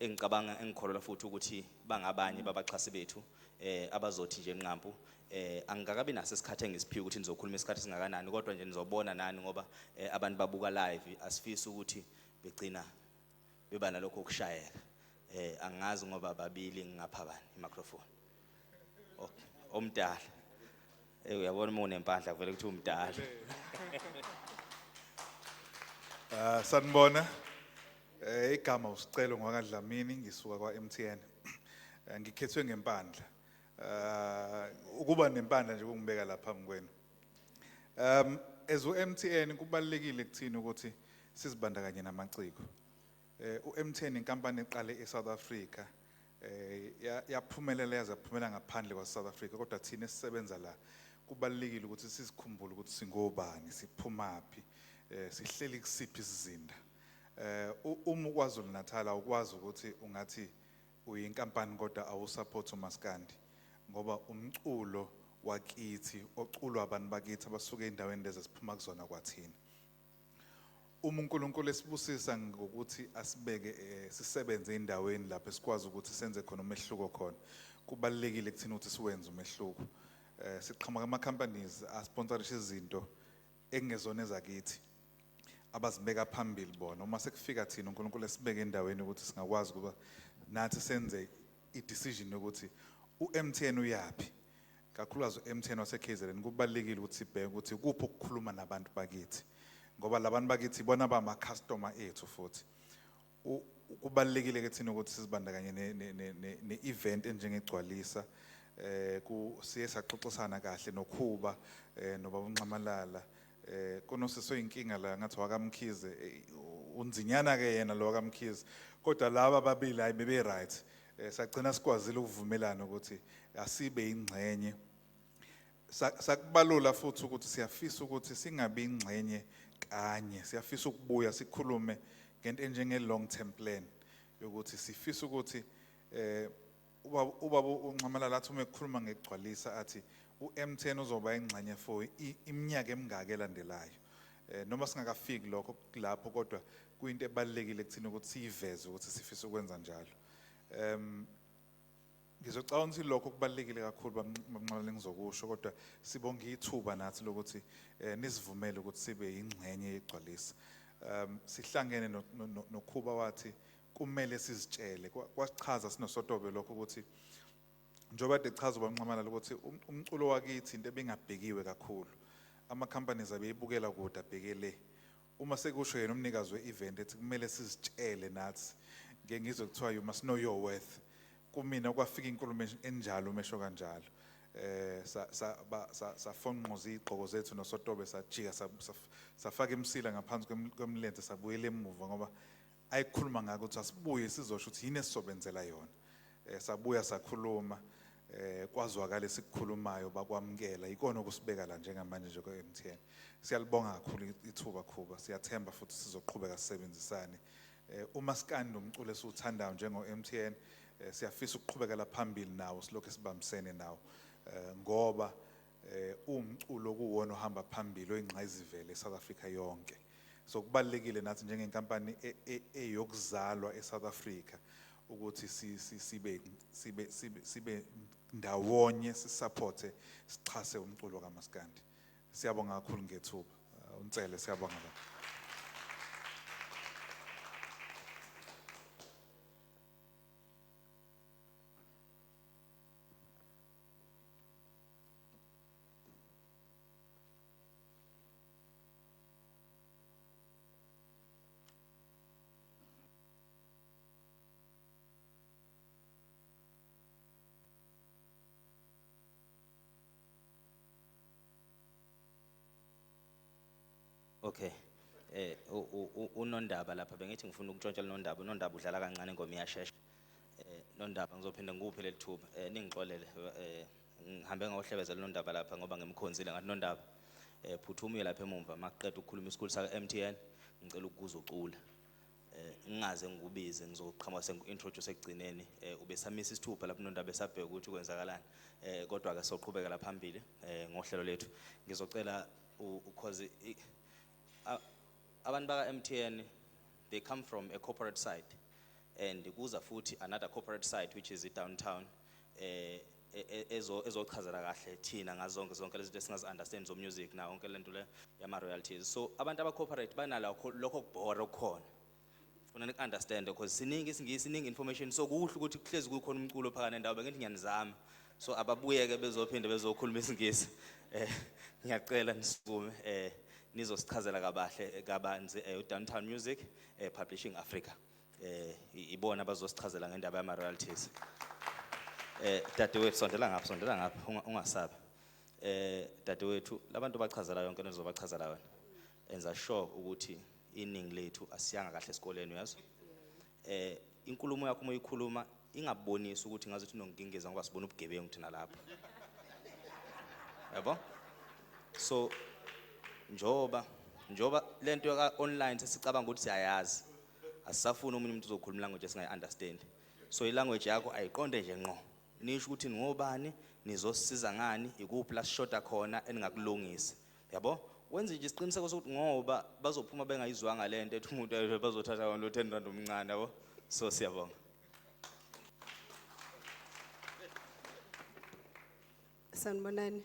engicabanga engikholwa futhi ukuthi bangabanye babaxhasi bethu abazothi nje nqampu angikabi naso isikhathi engisiphiwe ukuthi nizokhuluma isikhathi singakanani kodwa nje nizobona nani ngoba abantu babuka live asifisi ukuthi begcina beba nalokho okushayeka. Angazi ngoba babili ngapha bani i-microphone. Okay. Omdala. Uyabona uma unempahla vele kuthi umdala. Sanibona. Igama uSicelo ngwakaDlamini ngisuka kwa MTN. Ngikhethwe ngempandla. Ukuba nempandla nje kungibeka lapha phambi kwenu. As uMTN kubalekile kuthini ukuthi sizibandakanye namaciko. uMTN inkampani eqale eSouth Africa. Yaphumelela yaphumela ngaphandle kwaSouth Africa kodwa thina esisebenza la kubalekile ukuthi sizikhumbule ukuthi singobani siphumaphi sihleli kusiphi isizinda. Uma uKwaZulu Natal awukwazi ukuthi ungathi uyinkampani kodwa awusupport uMaskandi ngoba umculo wakithi oculwa abantu bakithi abasuka endaweni lezi siphuma kuzona kwathina. uNkulunkulu esibusisa ngokuthi asibeke sisebenze endaweni lapho sikwazi ukuthi senze khona umehluko khona. Kubalekile kuthina ukuthi siwenze umehluko. Siqhamuka ama companies asponsorisha izinto engezona ezakithi abazibeka phambili bona. Uma sekufika thina uNkulunkulu esibeke endaweni ukuthi singakwazi ukuba nathi senze i-decision ukuthi uMTN uyapi. Kakhulukazi uMTN waseKZN kubalekile ukuthi sibheke ukuthi kuphi ukukhuluma nabantu bakithi. Ngoba labantu bakithi bona ba customer ethu futhi. Kubalekile ke thina ukuthi sizibandakanye ne-event enjengegcwalisa siye saxoxisana kahle noKhuba noBaba uNxamalala konosisi oyinkinga la ngathi wakamkhize unzinyana ke yena lo wakamkhize kodwa laba babili hayi bebe right sagcina sikwazile ukuvumelana ukuthi asibe ingcenye sakubalula futhi ukuthi siyafisa ukuthi singabi ingcenye kanye siyafisa ukubuya sikhulume ngento enjenge long term plan yokuthi sifisa ukuthi ubaba uNxamalala athi uma ekhuluma ngegcwalisa athi uMTN uzoba ingxenye for iminyaka emingaka elandelayo. Noma singakafiki lokho lapho kodwa kuyinto ebalekile kuthina ukuthi siyiveze ukuthi sifisa ukwenza njalo. Ngizocabanga ukuthi lokho kubalekile kakhulu bamnxamalala ngizokusho kodwa sibonga ithuba nathi lokuthi nisivumele ukuthi sibe ingxenye yegcwalisa. Sihlangene noKhuba wathi kumele sizitshele kwasichaza sinosotobe lokho ukuthi njengoba dechaza bamnxamalala ukuthi umculo wakithi into ebengabhekiwe kakhulu ama companies abeyibukela kude abhekele uma sekusho yena umnikazi we-event ethi kumele sizitshele nathi ngengizwe kuthiwa you must know your worth kumina kwafika inkulumo enjalo umesho kanjalo safonqoza igqoko zethu nosotobe sajika safaka imsila ngaphansi kwemlenze sabuyela emuva ngoba ayikhuluma ngako ukuthi asibuye sizosho ukuthi yini esisobenzela yona. Sabuya sakhuluma kwazwakala esikukhulumayo bakwamkela ikona okusibeka la njengamanje nje ko-MTN. Siyalibonga kakhulu ithuba Khuba, siyathemba futhi sizoqhubeka sisebenzisane. uMaskandi nomculo esiwuthandayo njengo-MTN siyafisa ukuqhubekela phambili nawo silokho esibambisene nawo ngoba umculo kuwona ohamba phambili oyingqayizivele eSouth Africa yonke. So kubalekile nathi njengenkampani eyokuzalwa eSouth Africa ukuthi sibe ndawonye sisupporte sichase umculo kaMaskandi. Siyabonga kakhulu ngethuba. UNtsele siyabonga kakhulu. Okay. Unondaba lapha bengithi ngifuna ukuntshontshelwa uNondaba. uNondaba udlala kancane ingoma iyashesha. Nondaba ngizophinda ngikuphe lethuba. Ningixolele ngihambe ngohlebezela uNondaba lapha ngoba ngimkhonzile ngathi uNondaba phuthumuye lapha emuva maqedwe ukukhuluma isikhulu saka MTN ngicela ukukuza ucula. Ngingaze ngikubize ngizoqhamuka sengi-introduce ekugcineni ubesamisa isithupha lapha uNondaba esabheka ukuthi kwenzakalani. Kodwa ke soqhubeka la phambili ngohlelo lethu. Ngizocela because abantu baka MTN they come from a corporate side and kuza futhi another corporate side which is downtown ezochazela kahle thina ngazonke zonke lezi zinto esingazi understand zo music na onke lento le yama royalties. So abantu aba corporate banalokho lokho kubhora okukhona ufuna nik understand because siningi information so kuhle ukuthi kuhlezi kukhona umculo phakathi nendawo bengithi ngiyanizama so ababuyeke bezophinde bezokhuluma isingisi ngiyacela nisukume nizosichazela kabahle kabanzi Downtown Music Publishing Africa ibona bazosichazela ngendaba yama royalties. Dadewethu sondela ngapha ungasabi. Dadewethu labantu bachazela yonke into zobachazela wena enza sure ukuthi iningi lethu asiyanga kahle esikoleni yazo. Inkulumo yakho uma uyikhuluma ingabonisi ukuthi ngazi uthi nongingeza ngoba sibona ubugebengu thina lapha. Yabo? So njoba lento ka online sesicabanga ukuthi siyayazi asisafuna umunye umuntu uzokhuluma language esingayi understand. So ilanguage yakho ayiqonde nje ngqo nisho ukuthi ngobani nizosiza ngani ikuphi la sishoda khona eningakulungisa yabo wenze nje isiqiniseko sokuthi ngoba bazophuma bengayizwanga lento ethi umuntu bazothatha lo 10 rand omncane yabo. So siyabonga. Sanibonani.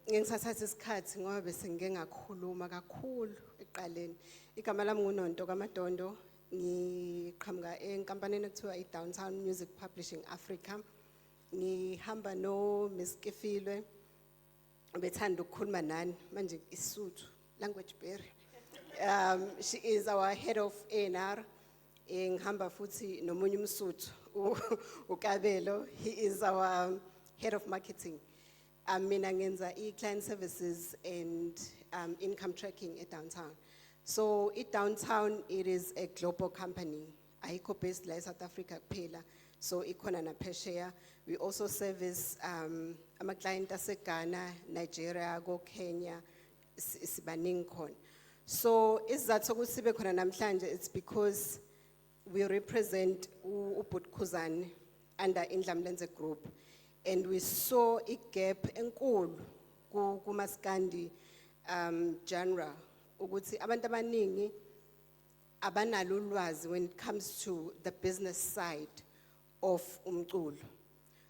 Ngisathatha isikhathi ngoba bese ngike ngakhuluma kakhulu eqaleni. Igama lami nguNonto kaMadondo. Ngiqhamuka enkampanini ekuthiwa iDowntown Music Publishing Africa. Ngihamba no Miss Kefilwe. Bethanda ukukhuluma nani manje iSuthu language barrier. She is our head of A&R. Ngihamba futhi nomunye umSuthu uKabelo. He is our head of marketing. Mina ngenza client services and income tracking at Downtown. So Downtown, it is a global company. Ayikho based la South Africa kuphela. So ikhona na phesheya. We also service ama client aseGhana, Nigeria, go Kenya, sibaningi khona. So isizathu sokuthi sibe khona namhlanje it's because we represent uBut Khuzani under Indlamlenze Group. And we saw a gap enkulu kuMaskandi genre ukuthi abantu abaningi abanalo ulwazi when it comes to the business side of umculo.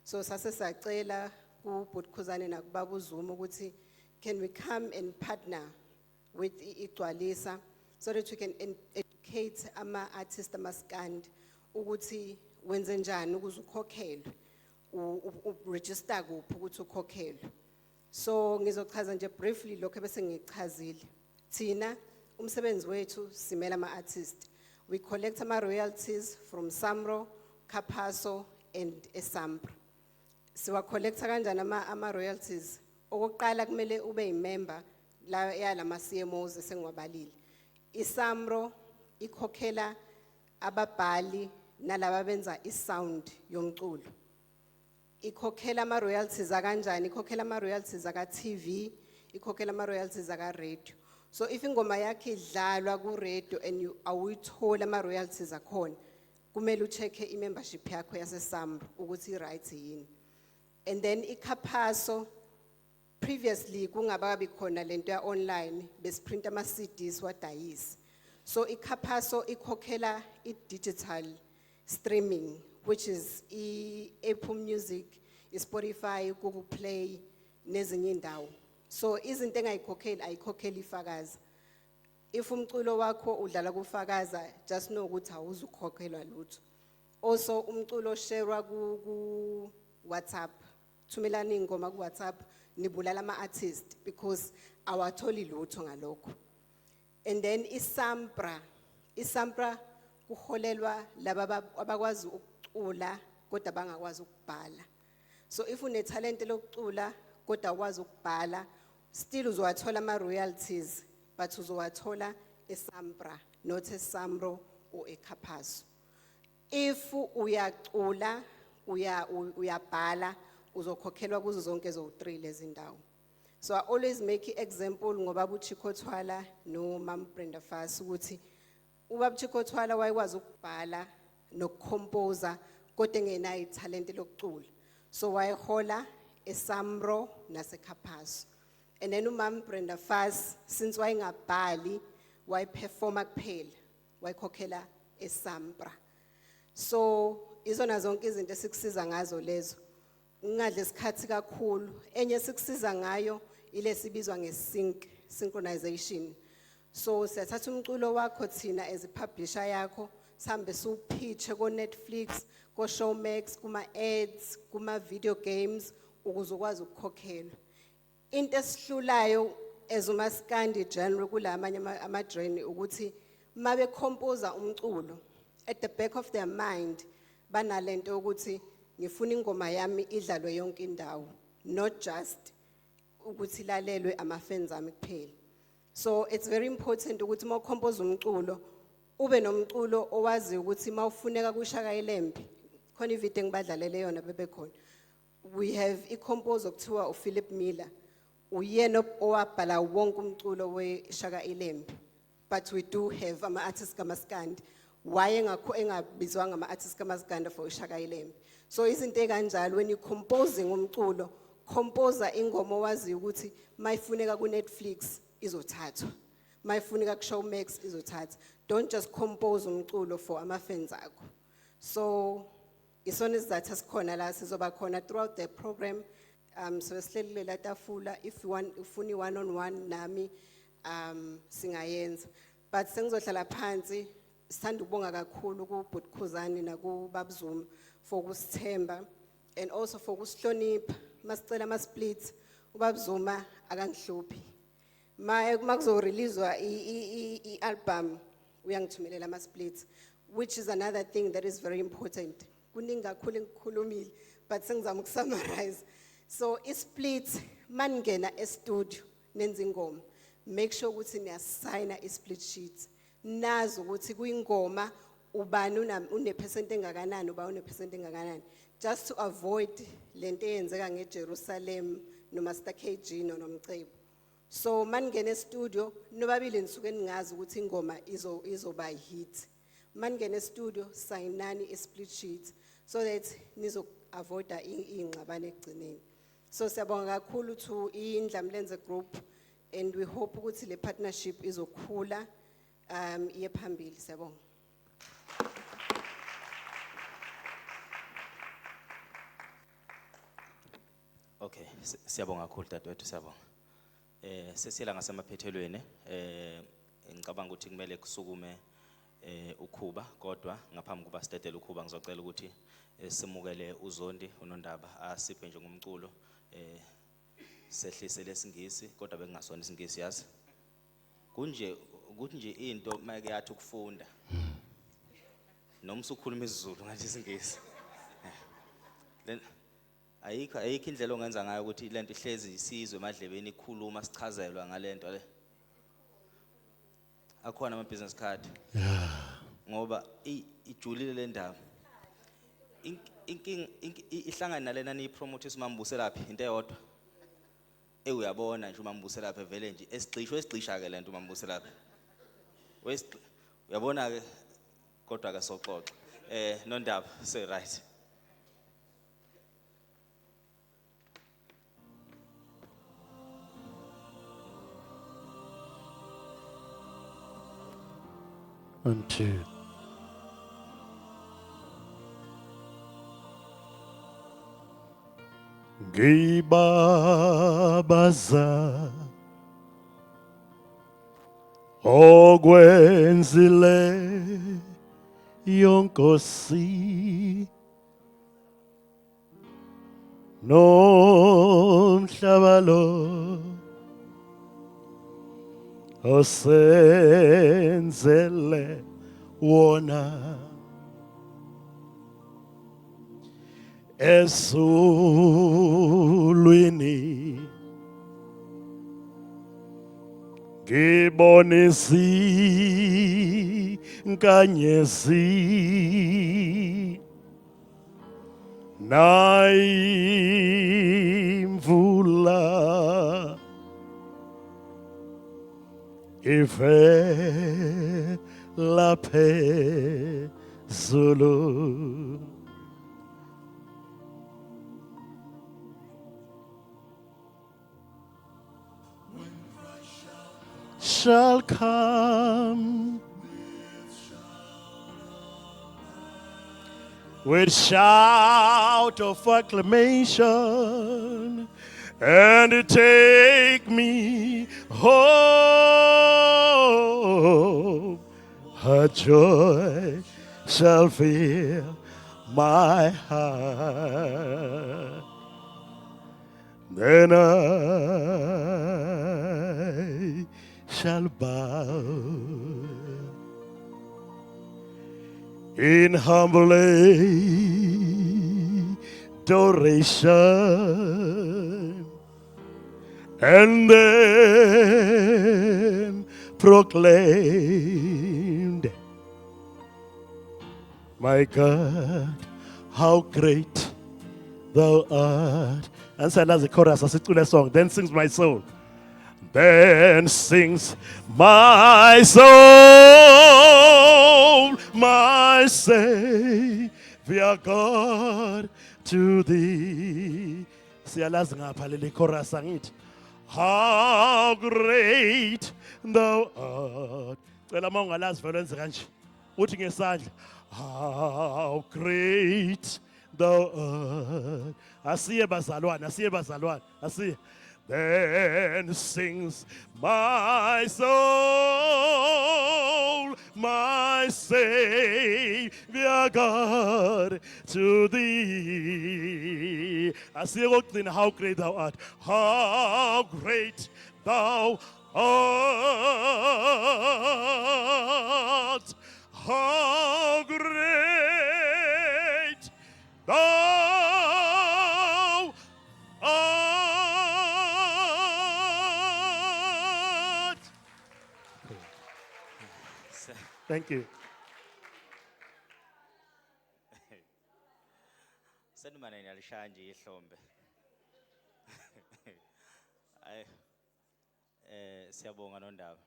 So sase sacela kuBut Khuzani nakubaba uZuma ukuthi can we come and partner with iGcwalisa so that we can educate ama artists amaskandi ukuthi wenze njani ukuze ukhokhelwe register kuphi ukuthi ukhokhelwe. So ngizochaza nje briefly lokho bese ngichazile. Thina umsebenzi wethu simela ama artists. We collect ama royalties from Samro, Kapaso and Esambra. siwa collecta kanjani ama royalties. Okokuqala kumele ube yimember la yalama CMOs esengiwabalile. ISAMRO ikhokhela ababhali nalaba benza isound yomculo. Ikhokhela ama royalties akanjani? Ikhokhela ama royalties aka TV, ikhokhela ama royalties aka radio. So if ingoma yakhe idlalwa ku radio and you awuyithola ama royalties akhona, kumele uchecke i-membership yakho yase SAMRO ukuthi i-right yini. And then iKhapaso previously kungakabi khona lento ya online besprint ama CDs wadayisi. So iKhapaso ikhokhela i-digital streaming, which is Apple Music, Spotify, Google Play, nezinye indawo. So izinto engayikhokheli ayikhokheli iFakaza. If umculo wakho udlala kuFakaza, just know ukuthi awuzukhokhelwa lutho. Also umculo sharewa ku WhatsApp. Thumelana ingoma ku WhatsApp nibulala ama artists because awatholi lutho ngalokho. And then iSAMPRA kuholelwa laba abakwazi ukucula kodwa bangakwazi ukubhala. So if une talent lokucula kodwa ukwazi ukubhala, still uzowathola ama royalties but uzowathola eSAMPRA not eSAMRO or eKhapaso. If uyacula uyabhala uzokhokhelwa kuzo zonke zo 3 lezi ndawo. So I always make example ngoba uChiko Thwala no Mam Brenda Fassie ukuthi ubaba Chiko Thwala wayekwazi ukubhala nokucomposer kodwa engenayo italent lokucula. So wayehola eSAMRO naseKhapaso. And then uMam Brenda Fassie since wayengabhali wayeperforma kuphela wayekhokhela eSAMPRA. So izona zonke izinto esikusiza ngazo lezo. Ungadle isikhathi kakhulu. Enye sikusiza ngayo ile sibizwa synchronization. So siyathatha umculo wakho thina as a publisher yakho sihambe siwupitche ko Netflix, ko Showmax, kuma ads, kuma video games ukuze ukwazi ukukhokhelwa. Into esihlulayo as umaskandi genre kula amanye ama drain ukuthi mabe composer umculo at the back of their mind banalento ukuthi ngifuna ingoma yami idlalwe yonke indawo, not just ukuthi lalelwe ama fans ami kuphela. So it's very important ukuthi uma compose umculo ube nomculo owazi ukuthi mawufuneka kuShaka iLembe khona ivideo engibadlalele yona bebekhona. We have a composer okuthiwa uPhilip Miller. Uyena owabhala wonke umculo weShaka iLembe. But we do have ama artists kamaskandi. Why engabizwanga ama artists kamaskandi for uShaka iLembe. So izinto ekanjalo when you composing umculo, composer ingoma owazi ukuthi mayifuneka ku Netflix izothathwa. Mayifuneka ku Showmax izothathwa. Don't just compose umculo for ama fans akho. So isona isizathu esikhona la sizoba khona throughout the program. So esihlelile la tafula if you want ufuni one on one nami singayenza. But sengizohlala phansi sithanda ukubonga kakhulu ku Butkhuzani na ku Babzuma for kusithemba and also for kusihlonipha. Masicela ama splits uBabzuma akangihluphi. Makuzo releasewa i-album uyangithumelela ama splits, which is another thing that is very important. Kuningi kakhulu engikhulumile but sengizama ukusummarize. So isplit maningena e-studio nenza ingoma, make sure ukuthi niyasigna i-split sheet. Nazi ukuthi kuyingoma ubani une percent engakanani uba une percent engakanani, just to avoid lento eyenzeka ngeJerusalem no Master KG no Nomcebo. So maningena e-studio nobabili nisuke ningazi ukuthi ingoma izoba hit. Maningena e-studio signani i-split sheet so that nizo avoid ingxabano ekugcineni. So siyabonga kakhulu to iNdlamlenze Group and we hope ukuthi le partnership izokhula iye phambili. Siyabonga. Okay, siyabonga kakhulu dadewethu siyabonga. Sesiyela ngasemaphethelweni ngicabanga ukuthi kumele kusukume ukhuba kodwa ngaphambi kuba sidedele ukhuba ngizocela ukuthi simukele uZondi uNondaba asiphe nje ngomculo sehlise lesingisi kodwa bekungasona isingisi yazi kunje ukuthi nje into mayeke yathi ukufunda noma usukhuluma isiZulu ngathi isingisi ayikho indlela ongenza ngayo ukuthi lento ihlezi isizwe emadlebeni ikhuluma sichazelwa ngalento le. Akhona ama business card. Ngoba ijulile le ndaba. Inking ihlangana nalena ni promote isimambuse laphi into eyodwa. Uyabona nje umambuse lapha vele nje esigcisha ke lento umambuse lapha. Uyabona ke kodwa ke soxoxa. Nondaba say right. One, two. Ngibabaza okwenzile yonkosi nomhlaba lo osenzele wona esulwini ngibonisi nkanyezi naimvula ife laphe zulu shall come with shout of acclamation and take me home. Her joy shall fill my heart. Then I shall bow in humble adoration and then proclaimed, my God, how great thou art. And so that's the chorus, I sing the song, then sings my soul. Then sings my soul, my Savior God, to thee. Siyalazi ngapha leli chorus angithi. How great thou art. Cela uma ungalazi vele wenze kanje. Uthi ngesandla. How great thou art. Asiye bazalwane. Asiye. Then sings my soul, my Savior God, to thee. I see how great thou art. How great thou art. How great thou art. Thank you. Senimane niyalishaya nje ihlombe. Ay siyabonga Nondaba.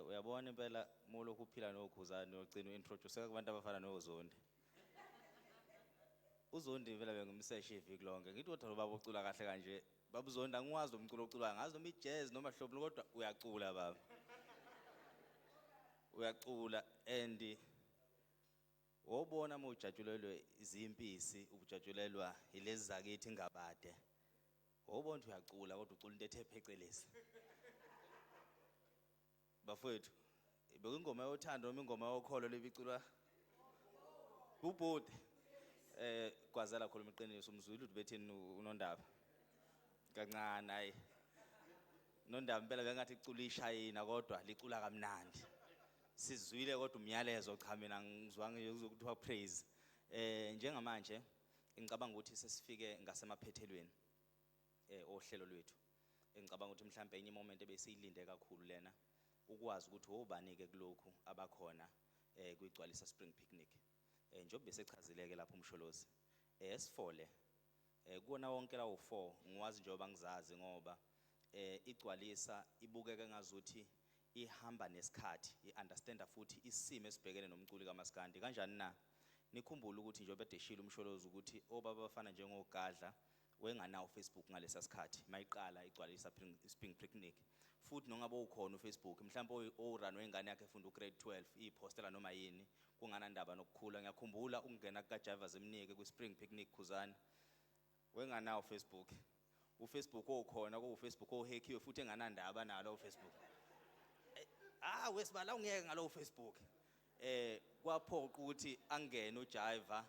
Uyabona impela mulo kuphila nokhuzana ogcina uintroduce kubantu abafana noZondi. uZondi vele bengumseshi iviki lonke. Ngithi kodwa baba ucula kahle kanje. Baba uZondi angiwazi umculo oculayo. Ngazi noma ijazz noma hlobo kodwa uyacula baba. Uyacula and wobona uma ujatshulelwe izimpisi ubujatshulelwa ilezi zakithi ingabade. Wobona uyacula kodwa ucula into ethe phecelezi. Bafowethu bekungoma yothando noma ingoma yokholo lebiculwa ubhodi kwazela khona iqiniso umzulu uthi bethini uNondaba kancane hayi Nondaba impela bengathi icula ishayina kodwa licula kamnandi sizwile kodwa umyalezo cha mina ngizwanga ukuthiwa praise njengamanje ngicabanga ukuthi sesifike ngasemaphethelweni ohlelo lwethu. Ngicabanga ukuthi mhlambe enye moment ebesiyilinde kakhulu lena ukwazi ukuthi obani ke kulokhu abakhona kuyigcwalisa spring picnic. Njobe besechazileke lapho umsholozi esifole kuona wonke lawo 4 ngiwazi njengoba ngizazi ngoba igcwalisa ibukeke ngazuthi ihamba nesikhathi iunderstanda futhi isimo esibhekene nomculi kaMaskandi kanjani na nikhumbula ukuthi njengoba edeshila umsholozi ukuthi obaba bafana njengogadla wenganawo Facebook ngalesa sikhathi mayiqala igcwalisa spring picnic futhi nongabe ukhona uFacebook mhlawumbe o-run wengane yakhe efunda ugrade 12 ipostela noma yini kungana ndaba nokukhula ngiyakhumbula ukungena kaJavas emnike kwispring picnic Khuzani wenganawo Facebook uFacebook okhona kuFacebook ohackiwe futhi enganandaba nalo uFacebook wesibala ungeke ngalo uFacebook kwaphoqa ukuthi angene uJiva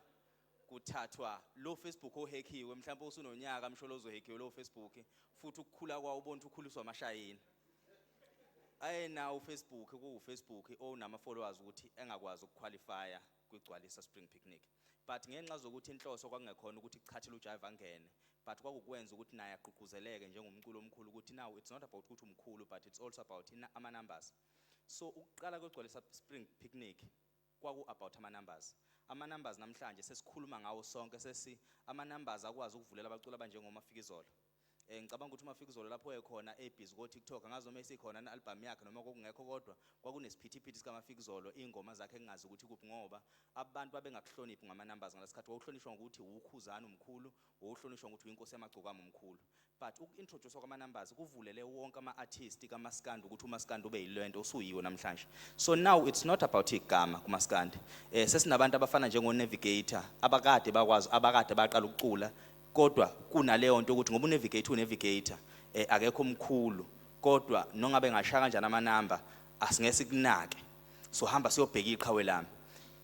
kuthathwa lo Facebook ohackiwe mhlawumbe usunonyaka msholozo ohackiwe lo Facebook futhi ukukhula kwawo ubona ukhuliswa amashayini nawo uFacebook kuFacebook onama followers ukuthi engakwazi ukuqualifya kwigcwalisa spring picnic but ngenxa zokuthi inhloso kwakungekhona ukuthi kuchathile uJiva angene but kwakukwenza ukuthi naye aqhuquzeleke njengomculo omkhulu ukuthi now it's not about ukuthi umkhulu but it's also about ama numbers. So ukuqala kwegcwalisa spring picnic kwaku about ama numbers namhlanje sesikhuluma ngawo sonke sesi ama numbers akwazi ukuvulela abaculi abanjengoMafikizolo. Ngicabanga ukuthi uMafikizolo lapho ekhona ebhizi ko TikTok ngazoma esikhona na album yakhe noma kokungekho kodwa kwakunesiphithiphithi sikaMafikizolo ingoma zakhe engazi ukuthi kuphi ngoba abantu babengakuhloniphi ngama numbers ngalesikhathi wawuhlonishwa ukuthi uKhuzani umkhulu wawuhlonishwa ukuthi uyinkosi yamagcokama umkhulu but ukintroduce kwama numbers kuvulele wonke ama artists kaMaskandi ukuthi uMaskandi ube yilento usuyiwo namhlanje. So now it's not about igama kuMaskandi sesinabantu abafana njengo Navigator abakade bakwazi abakade baqala ukucula kodwa kunaleyo nto ukuthi ngoba unavigator akekho omkhulu kodwa nongabe ngashaya kanjani ama number asingese kunake so hamba siyobheka iqhawe lami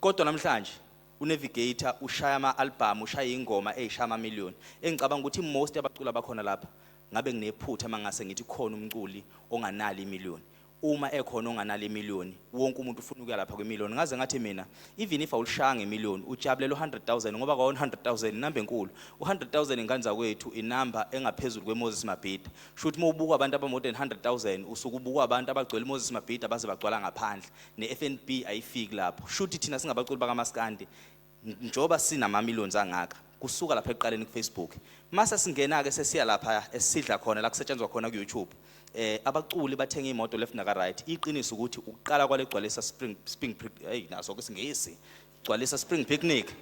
kodwa namhlanje unavigator ushaya ama album ushaya ingoma eyishaya ama million engicabanga ukuthi most abacula bakhona lapha ngabe nginephutha mangase ngithi khona umculi onganali imillion uma ekhona onganali imillion wonke umuntu ufuna ukuya lapha kwemillion ngaze ngathi mina even if awulishaya ngemillion ujabulele 100,000 ngoba kwa 100,000 inamba enkulu 100,000 inganza kwethu inamba engaphezulu kweMoses Mabhida shothi mawubuka abantu aba more than 100,000 usuku ubuka abantu abagcwele Moses Mabhida baze bagcwala ngaphandle neFNB ayifiki lapho shothi thina singabaculi bakaMaskandi njoba sinama millions angaka kusuka lapha eqaleni kuFacebook mase singena ke sesiya lapha esidla khona la kusetshenzwa khona kuYouTube abaculi bathenga imoto left naka right iqiniso ukuthi uqala kwalegcwalisa spring naso kusingisi gcwalisa spring picnic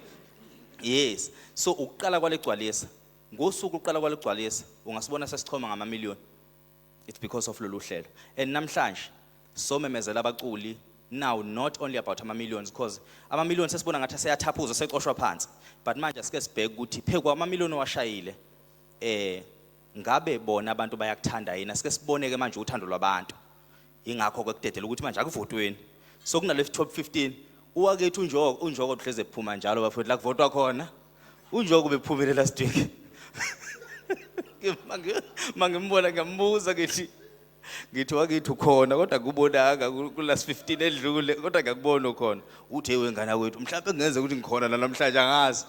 yes so uqala kwalegcwalisa ngosuku uqala kwalegcwalisa ungasibona sesichoma ngama million it's because of lolu hlelo and namhlanje so memezela abaculi now not only about ama millions because ama millions sesibona ngathi seyathaphuza seqoshwa phansi but manje asike sibheke ukuthi phekwa ama million washayile ngabe bona abantu bayakuthanda yena sike siboneke manje uthando lwabantu ingakho kwekudedela ukuthi manje akuvotweni so kunale top 15 uwakethu unjoko uhleze ephuma njalo bafowethu la kuvotwa khona unjoko bephumele last week mangimbona ngiyambuza ngithi wakithi ukhona kodwa kubonaka ku last 15 edlule kodwa ngiyakubona ukhona uthi wengana wethu mhlawumbe kungenza ukuthi ngikhona la namhlanje angazi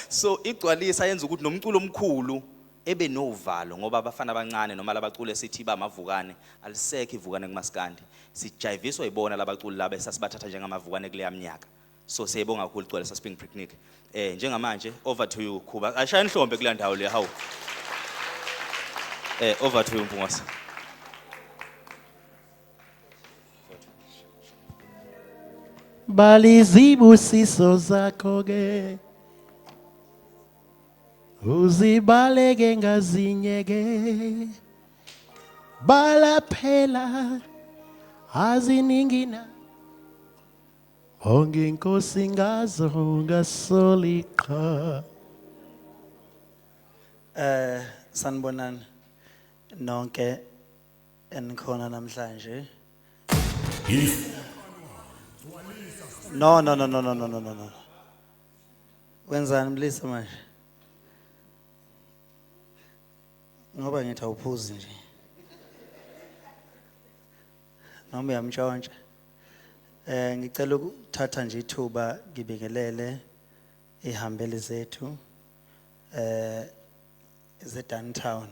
so igcwalisa yenza ukuthi nomculo omkhulu ebe novalo ngoba abafana abancane noma labaculi sithi bamavukane alisekho ivukane kuMaskandi sijiviswa ibona labaculi laba esasibathatha njengamavukane kule yaminyaka so siyabonga kakhulu igcwalisa spring picnic njengamanje over to you Khuba ashaya inhlombe kule ndawo le hawu over to you Mpungose. Balizibusiso zakho ke uzibaleke ngazinyeke balaphela aziningina onke inkosi ngazo ngasolika sanibonani nonke enikhona namhlanje no wenzani mlisa manje ngoba ngithi awuphuzi nje noma uyamtshontsha ngicela ukuthatha nje ithuba ngibingelele ihambeli zethu ze Downtown.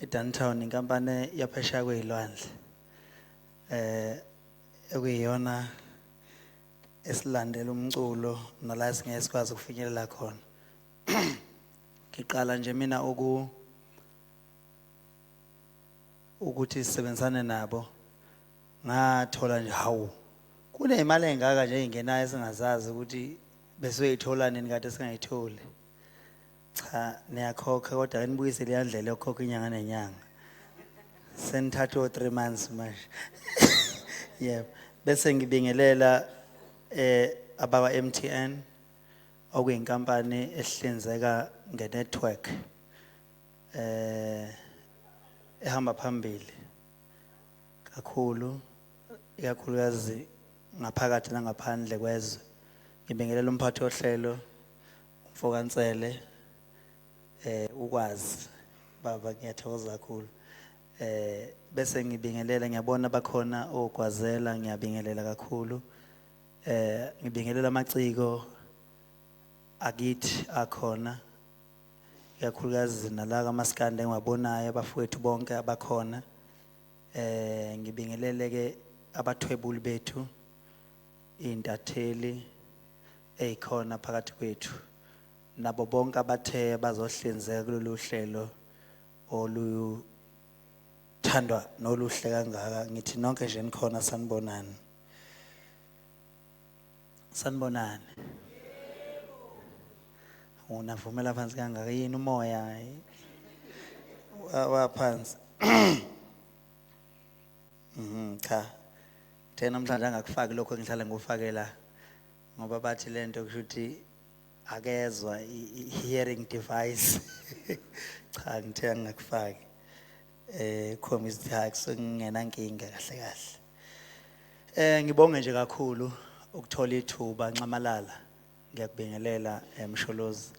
I-Downtown inkampani yaphesheya kwey'lwandle. Ekuyiyona esilandela umculo nala singeke sikwazi ukufinyelela khona. Ngiqala nje mina ukuthi sisebenzisane nabo. Ngathola nje hawu kuney'mali ey'ngaka nje ey'ngenayo esingazazi ukuthi besiyoyithola nini kade singayitholi. Cha niyakhokha kodwa nibuyise leya ndlela yokukhokha inyanga nenyanga. Senithatha 3 months manje. Yebo. Bese ngibingelela abaka MTN okuyinkampani ehlinzeka nge-network ehamba phambili kakhulu, ikakhulukazi ngaphakathi nangaphandle kwezwe. Ngibingelela umphathi wohlelo uMfokansele ukwazi baba ngiyathokoza kakhulu. Bese ngibingelela ngiyabona bakhona oGwazela ngiyabingelela kakhulu. Ngibingelela amaciko akithi akhona ikakhulukazi nala kaMaskandi engiwabonayo abafowethu bonke abakhona. Ngibingelele ke abathwebuli bethu intatheli ezikhona phakathi kwethu nabo bonke abathe bazohlinzeka kulolu hlelo oluthandwa noluhle kangaka. Ngithi nonke nje nikhona sanibonani. Sanibonani. Unavumela phansi kangaka yini umoya waphansi. Cha. Thena namhlanje angakufaki lokho engihlala ngufake la ngoba bathi lento kusho ukuthi akezwa hearing device. Cha ngithe angakufaki. Khombisa ukuthi hayi kusengena inkinga kahle kahle. Ngibonge nje kakhulu ukuthola ithuba Nxamalala. Ngiyakubingelela Msholozi.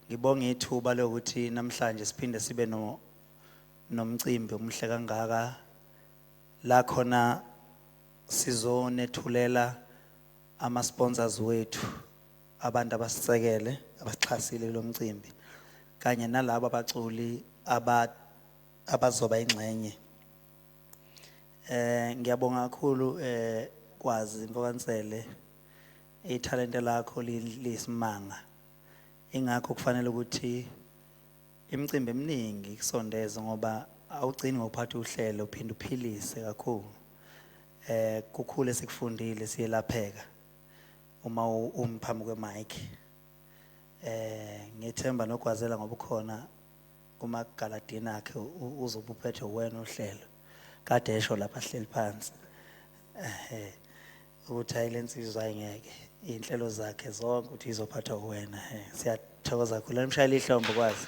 Ngibonga ithuba lokuthi namhlanje siphinde sibe nomcimbi omuhle kangaka la khona sizonethulela ama sponsors wethu abantu abasisekele abasixhasile lo mcimbi kanye nalabo abaculi abazoba ingxenye. Ngiyabonga kakhulu kwazi Mfokansele ithalente lakho liyisimanga. Ingakho kufanele ukuthi imicimbi eminingi kusondeze ngoba awugcini ngophatha uhlelo uphinde uphilise kakhulu. Kukhulu esikufundile siyelapheka uma umphambi kwemic. Ngithemba noGwazela ngoba ukhona kumagaladini akhe uzobe uphethe wena uhlelo. Kade esho lapha hleli phansi. Ukuthi ayilensizwa ayingeke inhlelo zakhe zonke ukuthi izophathwa wena. Siyathokoza kakhulu nimshayile ihlombe kwazi.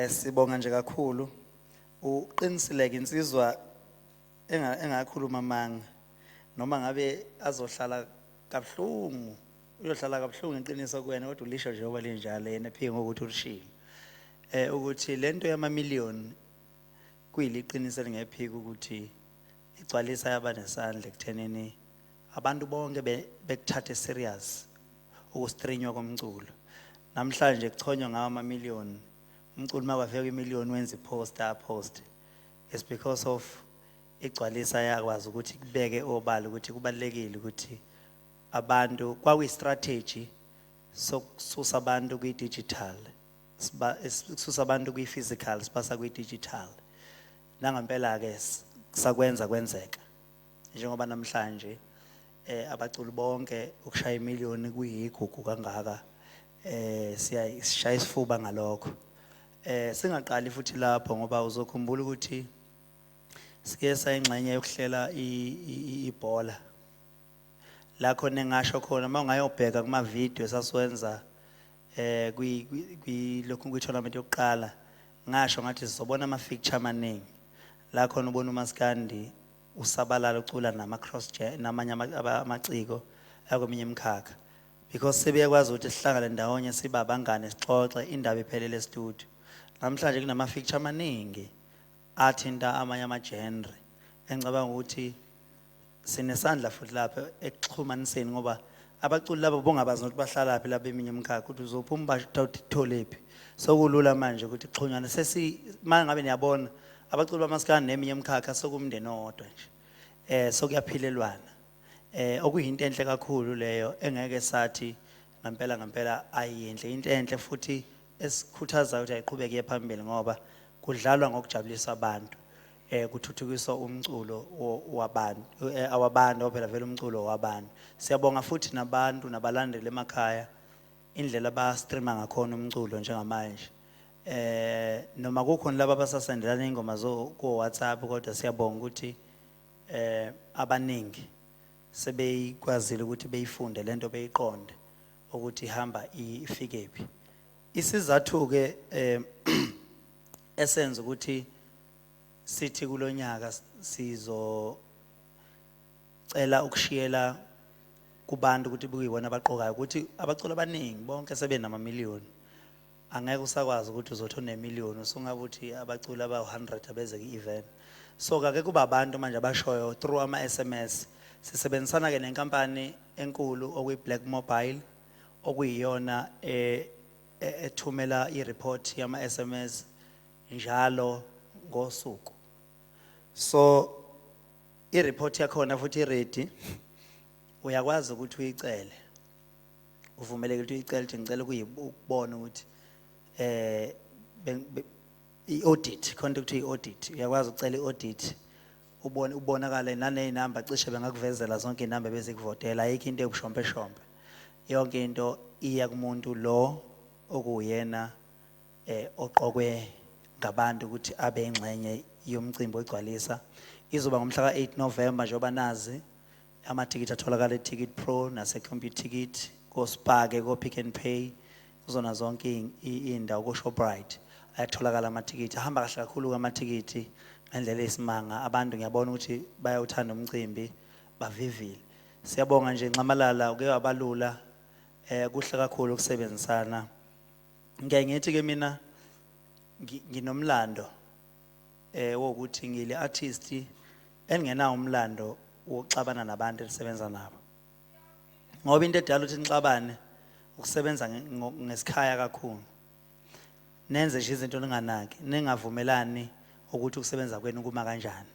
Sibonga nje kakhulu uqinisileke insizwa engakhuluma amanga noma ngabe azohlala kabuhlungu uyohlala kabuhlungu iqiniso kuwena kodwa ulisho nje ngoba linjalo yena ephike ngokuthi urishile ukuthi lento yama-million kuyiliqiniso elingephika ukuthi igcwalisa yaba nesandla ekuthenini abantu bonke bekuthathe serious ukustrinywa komculo. Namhlanje kuchonywa ngawo ama-million. Umculo makafika i-million wenza post. It's because of igcwalisa yakwazi ukuthi kubeke obala ukuthi kubalekile ukuthi abantu kwakuyi-strategy sokususa abantu kwi-digital sisusa abantu kwi-physical sibasa kwi-digital. Nangempela-ke sakwenza kwenzeka njengoba namhlanje abaculi bonke ukushaya i-million kuyigugu kangaka. Sishaya isifuba ngalokho. Singaqali futhi lapho ngoba uzokhumbula ukuthi sike sayingxenye yokuhlela ibhola la khona engasho khona mawungayobheka kuma video sasiwenza lokhu kwi-tournament yokuqala ngasho ngathi sizobona ama-fixture amaningi la khona ubona uMaskandi usabalala ucula nama-cross namanye amaciko akweminye imikhakha because sebeyakwazi ukuthi sihlangane ndawonye sibe abangane sixoxe indaba iphelele e-studio. Namhlanje kunama-fixture amaningi athinta amanye ama-genre engicabanga ukuthi sinesandla futhi lapha ekuxhumaniseni ngoba abaculi labo bongabazi ukuthi bahlala laphi lapha eminye emkhakha ukuthi uzophuma batholephi sokulula manje ukuthi kuxhunyane manje ngabe niyabona abaculi bamaskandi neminye emkhakha sokumndeni owodwa nje sokuyaphilelwana okuyinto enhle kakhulu leyo engeke sathi ngempela ayinhle into enhle futhi esikhuthaza ukuthi ayiqhubeke iye phambili ngoba kudlalwa ngokujabulisa abantu kuthuthukiswa umculo wabantu awabantu phela vele umculo wabantu siyabonga futhi nabantu nabalandeli emakhaya indlela ba streama ngakhona umculo njengamanje noma kukhona laba abasasendelana ingoma ku WhatsApp kodwa siyabonga ukuthi abaningi sebeyikwazile ukuthi beyifunde lento beyiqonde ukuthi ihamba ifikephi isizathu ke esenza ukuthi sithi kulonyaka sizo cela ukushiyela kubantu ukuthi buyibona abaqokayo ukuthi abacula abaningi bonke sebenama miliyoni angeke usakwazi ukuthi uzothola nemiliyoni usungabuthi abacula aba100 abeze ku-event so kake kuba abantu manje abashoyo through ama SMS sisebenzisana ke nenkampani enkulu okuyi Black Mobile okuyiyona ethumela i-report yama SMS njalo ngosuku so i-report yakhona futhi ready uyakwazi ukuthi uyicele uvumeleke ukuthi uyicele ukuthi ngicela ukubona ukuthi i-audit khona ukuthi i-audit uyakwazi ukucela i-audit ubonakala naney'namba cishe bengakuvezela zonke iy'namba bezikuvotela ayikho into ebushompe shompe yonke into iya kumuntu lo okuyena oqokwe ngabantu ukuthi abe ingxenye yomcimbi ogcwalisa izoba ngomhla ka8 November njengoba nazi amatikiti atholakala eTicket Pro nase-CompuTicket ko-Spar-ke ko-Pick n Pay kuzona zonke iy'ndawo ko-Shoprite ayatholakala amatikiti ahamba kahle kakhulu amatikiti ngendlela eyisimanga abantu ngiyabona ukuthi bayawuthanda umcimbi bavivile siyabonga nje Nxamalala uke wabalula kuhle kakhulu ukusebenzisana ngeke ngithi ke mina nginomlando wokuthi ngile artist engenawo umlando wokuxabana nabantu elisebenza nabo ngoba into edala ukuthi nixabane ukusebenza ngesikhaya kakhulu nenze nje izinto ninganaki ningavumelani ukuthi ukusebenza kwenu kuma kanjani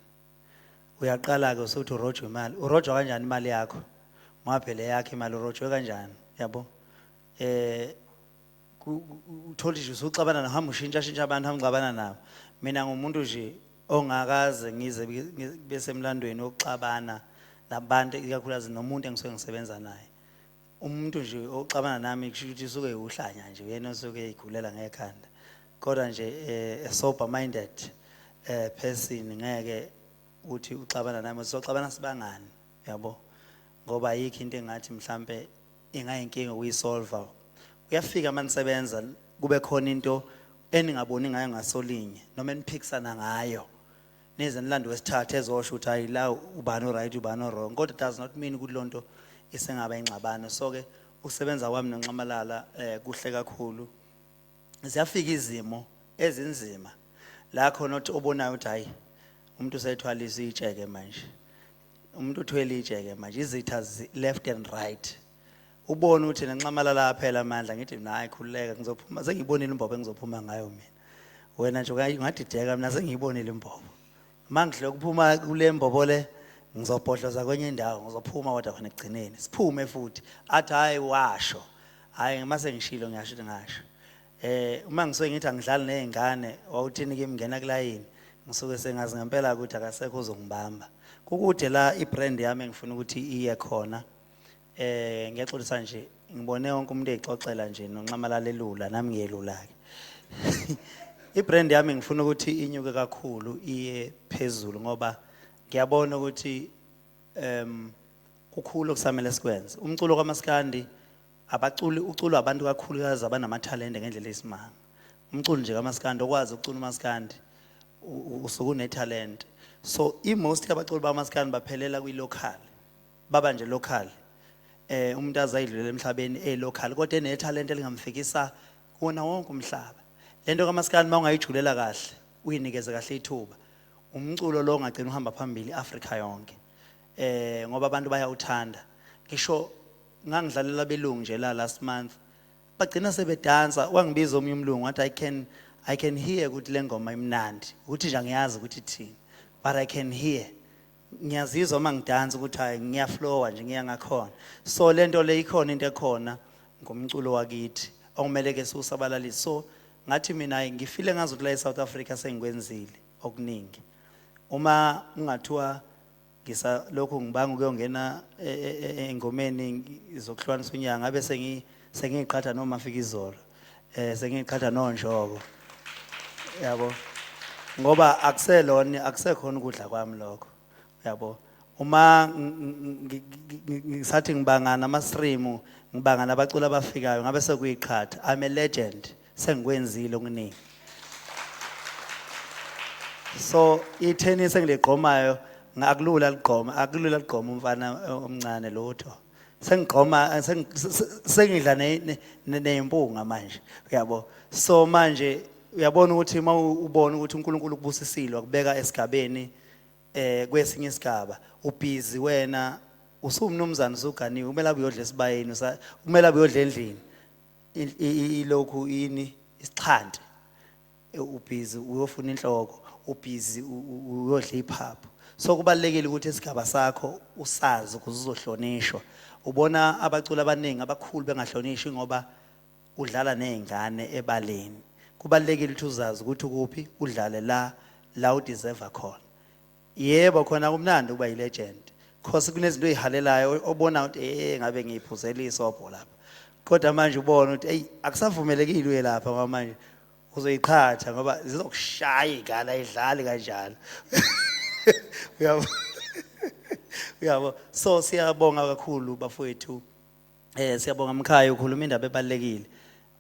uyaqala ke usuthi urojo imali urojo kanjani imali yakho ngaphela yakhe imali urojo kanjani yabo uthola nje usuxabana nahamba ushintsha abantu hamngcabana nabo mina ngumuntu nje ongakaze ngize besemlandweni wokuxabana nabantu ikakhulukazi nomuntu engisuke ngisebenza naye umuntu nje oxabana nami kusho ukuthi usuke uhlanya nje yena usuke eyigulela ngekhanda kodwa nje a sober minded person ngeke uthi uxabana nami soxabana sibangani yabo ngoba ayikho into engathi mhlambe ingayinkinga ukuyisolve uyafika manisebenza kube khona into eningaboni ngayo ngasolinye noma eniphikisana ngayo nize nilando wesithathu ezosho ukuthi hayi la ubani right ubani wrong kodwa it does not mean ukuthi lonto isengaba ingxabano so ke usebenza kwami noNxamalala kuhle kakhulu ziyafika izimo ezinzima la khona uthi obonayo ukuthi hayi umuntu usethwalisa ijeke manje umuntu uthwele ijeke manje izitha left and right ubone ukuthi neNxamalala phela amandla ngithi mina hayi khululeka ngizophuma sengiyibonile imbobo engizophuma ngayo mina wena nje ungadideka mina sengiyibonile imbobo mangidle ukuphuma kule mbobo le ngizobhodloza kwenye indawo ngizophuma kodwa khona ekugcineni siphume futhi athi hayi washo hayi mase ngishilo ngiyasho ukuthi ngasho uma ngisuke ngithi angidlali nezingane wawuthini ke mngena kulayini ngisuke sengazi ngempela ukuthi akasekho uzongibamba kukude la ibrand yami engifuna ukuthi iye khona ngiyaxolisa nje ngibone wonke umuntu exoxela nje noNxamalala elula nami ngiyelula ke ibrand yami ngifuna ukuthi inyuke kakhulu iye phezulu ngoba ngiyabona ukuthi kukhulu okusamele sikwenze umculo kaMaskandi abaculi uculo abantu kakhulukazi abanamatalente ngendlela esimanga umculo nje kaMaskandi okwazi ukucula uMaskandi usuku netalent so most abaculi bamaskandi baphelela kwi-local baba nje local umuntu azayidlulela emhlabeni local kodwa enetalent elingamfikisa kuona wonke umhlaba lento kaMaskandi mawungayijulela kahle uyinikeze kahle ithuba umculo lo ungagcina uhamba phambili Africa yonke ngoba abantu bayawuthanda ngisho ngangidlalela belungu nje la last month bagcina sebedansa wangibiza omnye umlungu wathi I can hear ukuthi le ngoma imnandi ukuthi nje angiyazi ukuthi ithini but I can hear ngiyazizwa mangidansa ukuthi hayi ngiyaflowa nje ngiyangakhona so lento le ikhona into ekhona ngomculo wakithi okumele ke siusabalalise so ngathi mina ngifile ngazo la eSouth Africa sengikwenzile okuningi uma ungathiwa ngisa lokho ngibanga ukuyongena engomeni izokuhlukanisa unyanga bese sengiqhatha noma afika izolo sengiqhatha nonjoko yabo ngoba akusekhona ukudla kwami lokho yabo uma ngisathi ngibangana ama-stream ngibangana abaculi abafikayo ngabe sekuyiqhatha I'm a legend sengikwenzile okuningi so i-tennis engiliqomayo akulula liqoma umfana omncane lutho sengiqoma sengidla nempunga manje uyabo so manje uyabona ukuthi uma ubona ukuthi uNkulunkulu ukubusisile wakubeka esigabeni kwesinye isigaba ubhizi wena usumnumzana usuganiwe kumele abuyodla esibayeni kumele abuyodla endlini ilokhu ini isixhanti ubhizi uyofuna inhloko ubhizi uyodla iphaphu so kubalekile ukuthi isigaba sakho usazi ukuze uzohlonishwa ubona abaculi abaningi abakhulu bengahlonishwi ngoba udlala nezingane ebaleni kubalekile ukuthi uzazi ukuthi kuphi udlale la udeserve khona yebo khona kumnandi ukuba yilegend because kunezinto ezihalelayo obona ukuthi ngabe ngiyiphuzela isobho lapha kodwa manje ubona ukuthi hey akusavumelekile uye lapha manje uzoyiqhatha ngoba zizokushaya igala idlali kanjalo uyabo so siyabonga kakhulu bafowethu siyabonga Mkhaya ukhuluma indaba ebalekile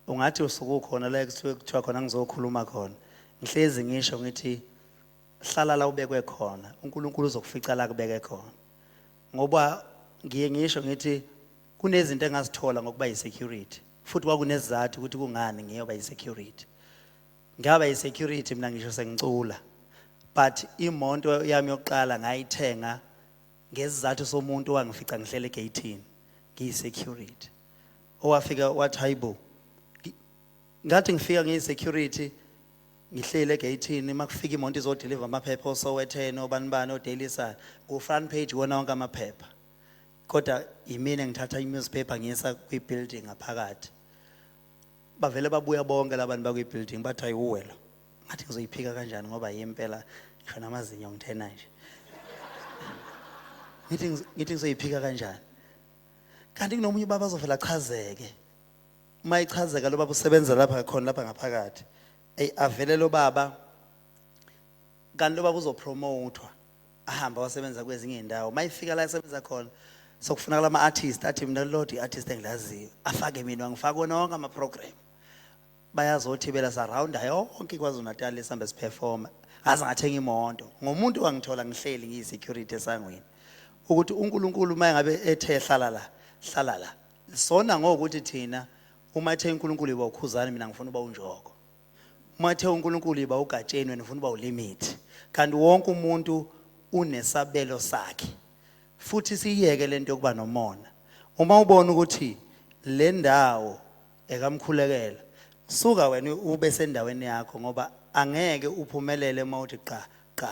ungathi usuku khona la kuthiwa khona ngizokhuluma khona ngihlezi ngisho ngithi hlala la ubekwe khona uNkulunkulu uzokufica la kubeke khona ngoba ngiye ngisho ngithi kunezinto engazithola ngokuba yisecurity futhi kwakunezizathu ukuthi kungani ngiyoba yisecurity ngaba yisecurity mina ngisho sengicula but imonto yami yokuqala ngayithenga ngezizathu somuntu owangifica ngihlele egate ngiyisecurity owafika wathi hayibo ngathi ngifika ngiyisecurity ngihlele egate makufika imonto izodeliver amaphepha osowethene obanibani odaily sun ku front page wona wonke amaphepha kodwa yimina ngithatha i-newspaper ngiyisa kwi-building ngaphakathi bavele babuya bonke labantu bakwi-building bathi hayi uwela ngathi ngizoyiphika kanjani ngoba yempela ngisho namazinyo ngithena nje ngithi ngizoyiphika kanjani kanti kunomunye ubaba azovela achazeke uma ichazeka lo baba usebenza lapha khona lapha ngaphakathi avele lo baba kanti lo baba uzopromothwa ahamba wasebenza kwezinye indawo mayifika la esebenza khona sokufunakala ama-artist athi mina Lord i-artist engilaziyo afake mina ngifake wona wonke ama-program bayazothi bela sarawunda yonke KwaZulu-Natal sihambe siperforma aze ngathenga imoto ngomuntu wangithola ngihleli ngiyi-security esangweni ukuthi uNkulunkulu uma ngabe ethe hlala la sona ngokuthi thina uma ethe uNkulunkulu iba ukhuzana mina ngifuna uba unjoko uma ethe uNkulunkulu iba ugatsheni wena ufuna uba ulimit kanti wonke umuntu unesabelo sakhe futhi siyeke lento yokuba nomona uma ubona ukuthi le ndawo ekamkhulekela suka wena ube sendaweni yakho ngoba angeke uphumelele uma uthi qa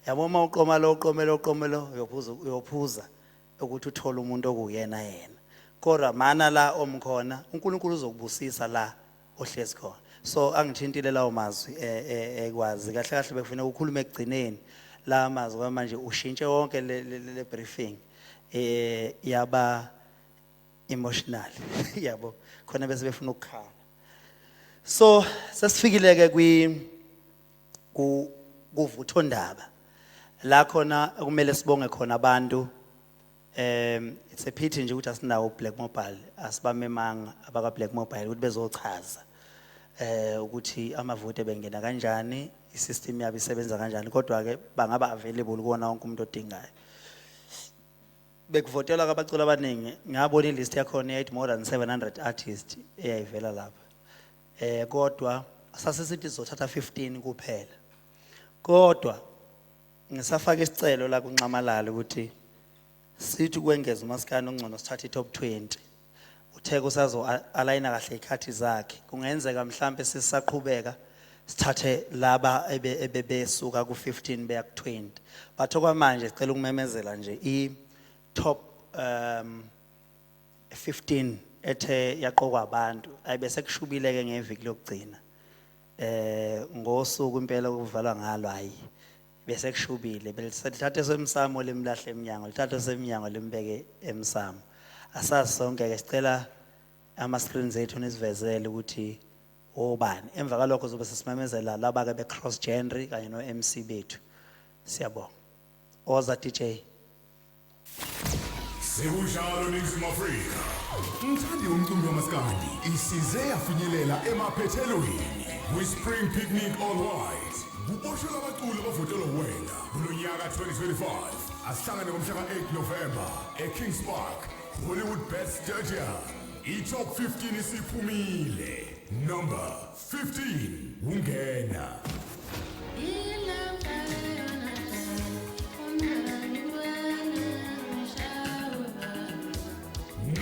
yabo uma uqoma lo uyophuza ukuthi uthole umuntu okuyena yena kodwa mana la omkhona uNkulunkulu uzokubusisa la ohlezi khona so angithintile lawo mazwi ekwazi kahle kahle bekufanele ukukhuluma ekugcineni la mazwi manje ushintshe wonke le briefing yaba emotional yabo khona bese befuna ukukhala so sesifikile ke kuvutho ndaba la khona kumele sibonge khona abantu it's a pity nje ukuthi asinawo Black Mobile asibamemanga abaka Black Mobile ukuthi bezochaza ukuthi amavote bengena kanjani isystem yabo isebenza kanjani kodwa ke bangaba available kuona wonke umuntu odingayo bekuvotela abaculi abaningi ngiyabona ilist yakhona yayithi more than 700 artists eyayivela lapha kodwa sasisithi sizothatha 15 kuphela kodwa ngisafaka isicelo la kuncamalala ukuthi sithi kwengeza umaskandi ongcono sithathe top 20 utheke usazo aligna kahle ikhathi zakhe kungenzeka mhlambe sisaqhubeka sithathe laba ebebesuka ku 15 beya ku 20 batho kwamanje sicela ukumemezela nje I top 15 ethe yaqokwa abantu ayibese kushubileke ngeviki lokugcina ngosuku impela ukuvalwa ngalo hayi bese kushubile belithathe semsamo lemlahle eminyango lithathe seminyango limbeke emsamo asazi sonke ke sicela ama screens ethu nisivezele ukuthi obani emva kalokho zobe sesimemezela laba ke be cross gender kanye no MC bethu siyabonga oza DJ Sekunjalo Ningizimu Afrika. Umthandi womculo wamaskandi isize yafinyelela emaphethelweni kwi-Spring Picnic All White. Kuboshwe abaculi abavotelwa wena kulonyaka 2025. Asihlangane ngomhla ka-8 November eKings Park, Hollywood Best Stadium. I-top 15 isiphumile. Number 15 ungena.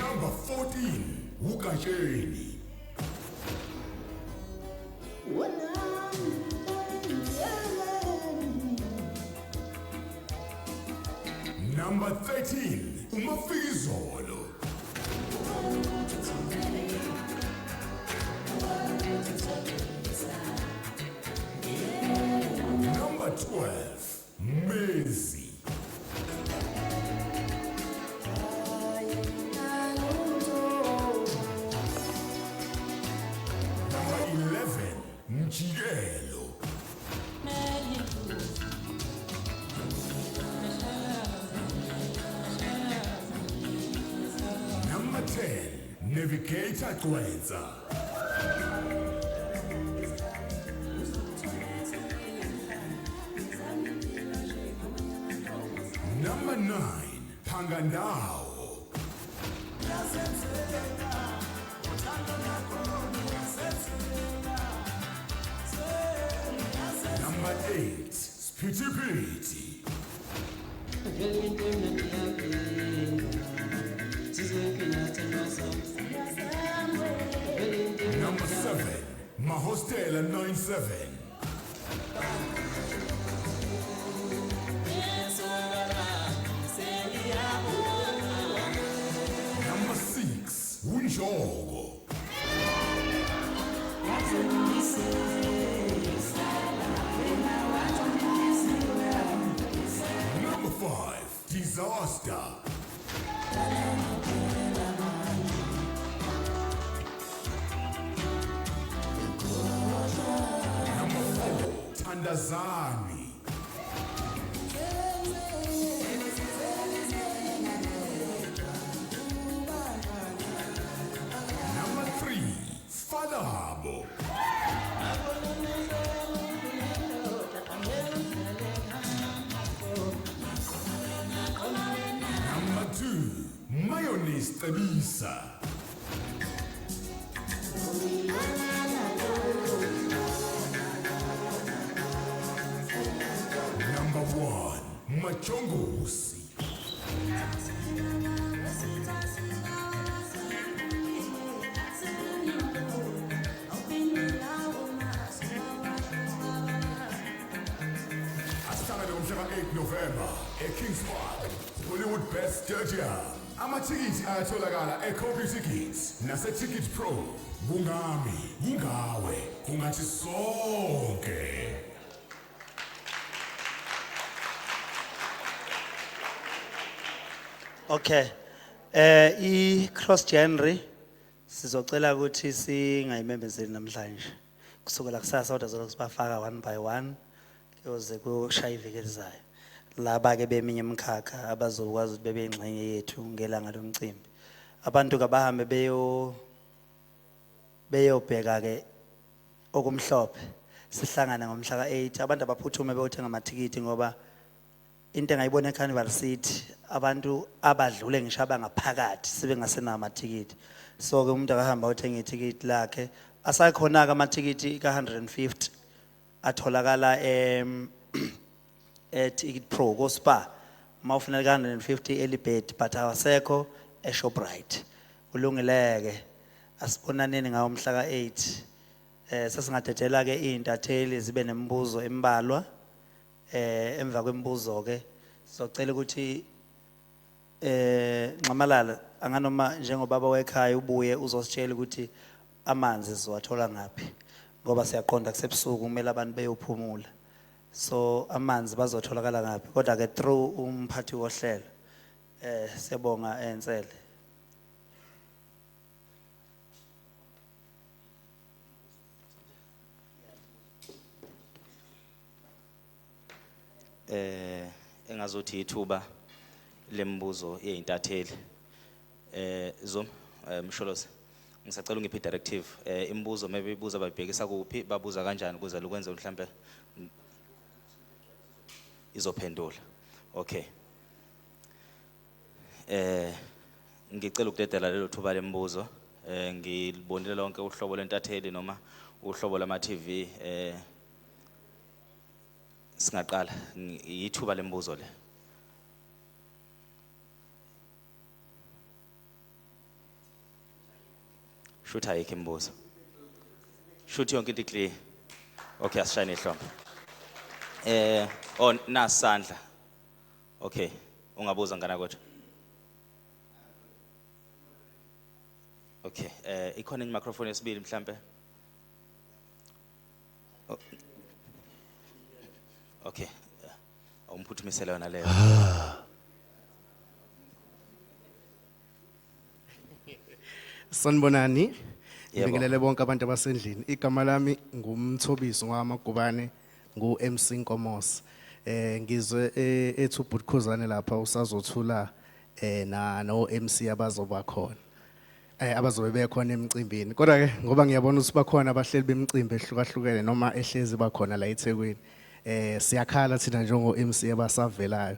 Number 14 uKatsheni. Number 13 uMafikizolo. Number 12 Mezi. Number 11 Mjikelo. Number 10 Navigator Gwenza. Number 9 Pangandao. Number 8 Spitty Pitty. Number 7 Mahostela 97. Number 6 Unjogo. Number 5 Disaster. Number 4 Tandazani. Number 3 Falabo. Number 2 Mayonnaise Tabisa. Number 1 Machongosi. Asihlangane ngomhla ka-8 November eKings Park, Hollywood Best Stadium. Amathikithi ayatholakala eCopy Tickets naseTicket Pro. Kungami, kungawe, kungathi sonke. Okay I cross gender sizocela ukuthi singayimemezeli namhlanje kusukela kusasa kodwa zoke sibafaka one by one kuyoze kushaya iviki elizayo laba ke beminye imkhakha abazokwazi ukuthi bebe ingxenye yethu ngelanga lomcimbi abantu kabahambe beyobheka ke okumhlophe sihlangana ngomhla ka8 abantu abaphuthume beyothenga amathikiti ngoba into engayibona eCarnival City abantu abadlule ngisho abangaphakathi sebengasena amathikiti so ke umuntu akahamba uthenga ithikiti lakhe asakhona ke amathikiti ka150 atholakala Ticket Pro go Spa mawufuna 150 elibed but awasekho eShoprite kulungileke asibonaneni ngawo mhla ka8 sesingadedela ke izintatheli zibe nemibuzo embalwa emva kwemibuzo ke socela ukuthi Nxamalala anganoma njengobaba wekhaya ubuye uzositshela ukuthi amanzi sizowathola ngaphi ngoba siyaqonda kusebusuku kumele abantu beyophumula so amanzi bazotholakala ngaphi kodwa ke through umphathi wohlelo siyabonga ensele engazothi ithuba lembuzo yeintatheli Msholozi ngisacela ungiphe directive imibuzo maybe ibuza babhekisa kuphi babuza kanjani ukuze lokwenze mhlambe izophendula okay ngicela ukudedela lelo thuba lembuzo ngilibonile lonke uhlobo lentatheli noma uhlobo lama TV singaqala ithuba lembuzo le Shoot ayikho imbuzo. Shoot yonke into clear. Okay, asishayine ihlombe. Nasandla. Okay, ungabuza ngana kodwa. Okay, ikhona enye microphone yesibili mhlambe. Okay. Awumphuthumisela yona leyo. Sanibonani. Yebo. Ngibingelele bonke abantu abasendlini. Igama lami ngumthobiso ngamaGubane ngu-MC Nkomosi. Ngizwe ethu Butkhuzane lapha usazothula no MC abazoba khona. Abazobe bekhona emcimbini. Kodwa ke ngoba ngiyabona ukuthi bakhona abahleli bemicimbi ehlukahlukene noma ehlezi bakhona la eThekwini. Siyakhala thina njengo MC abasavelayo.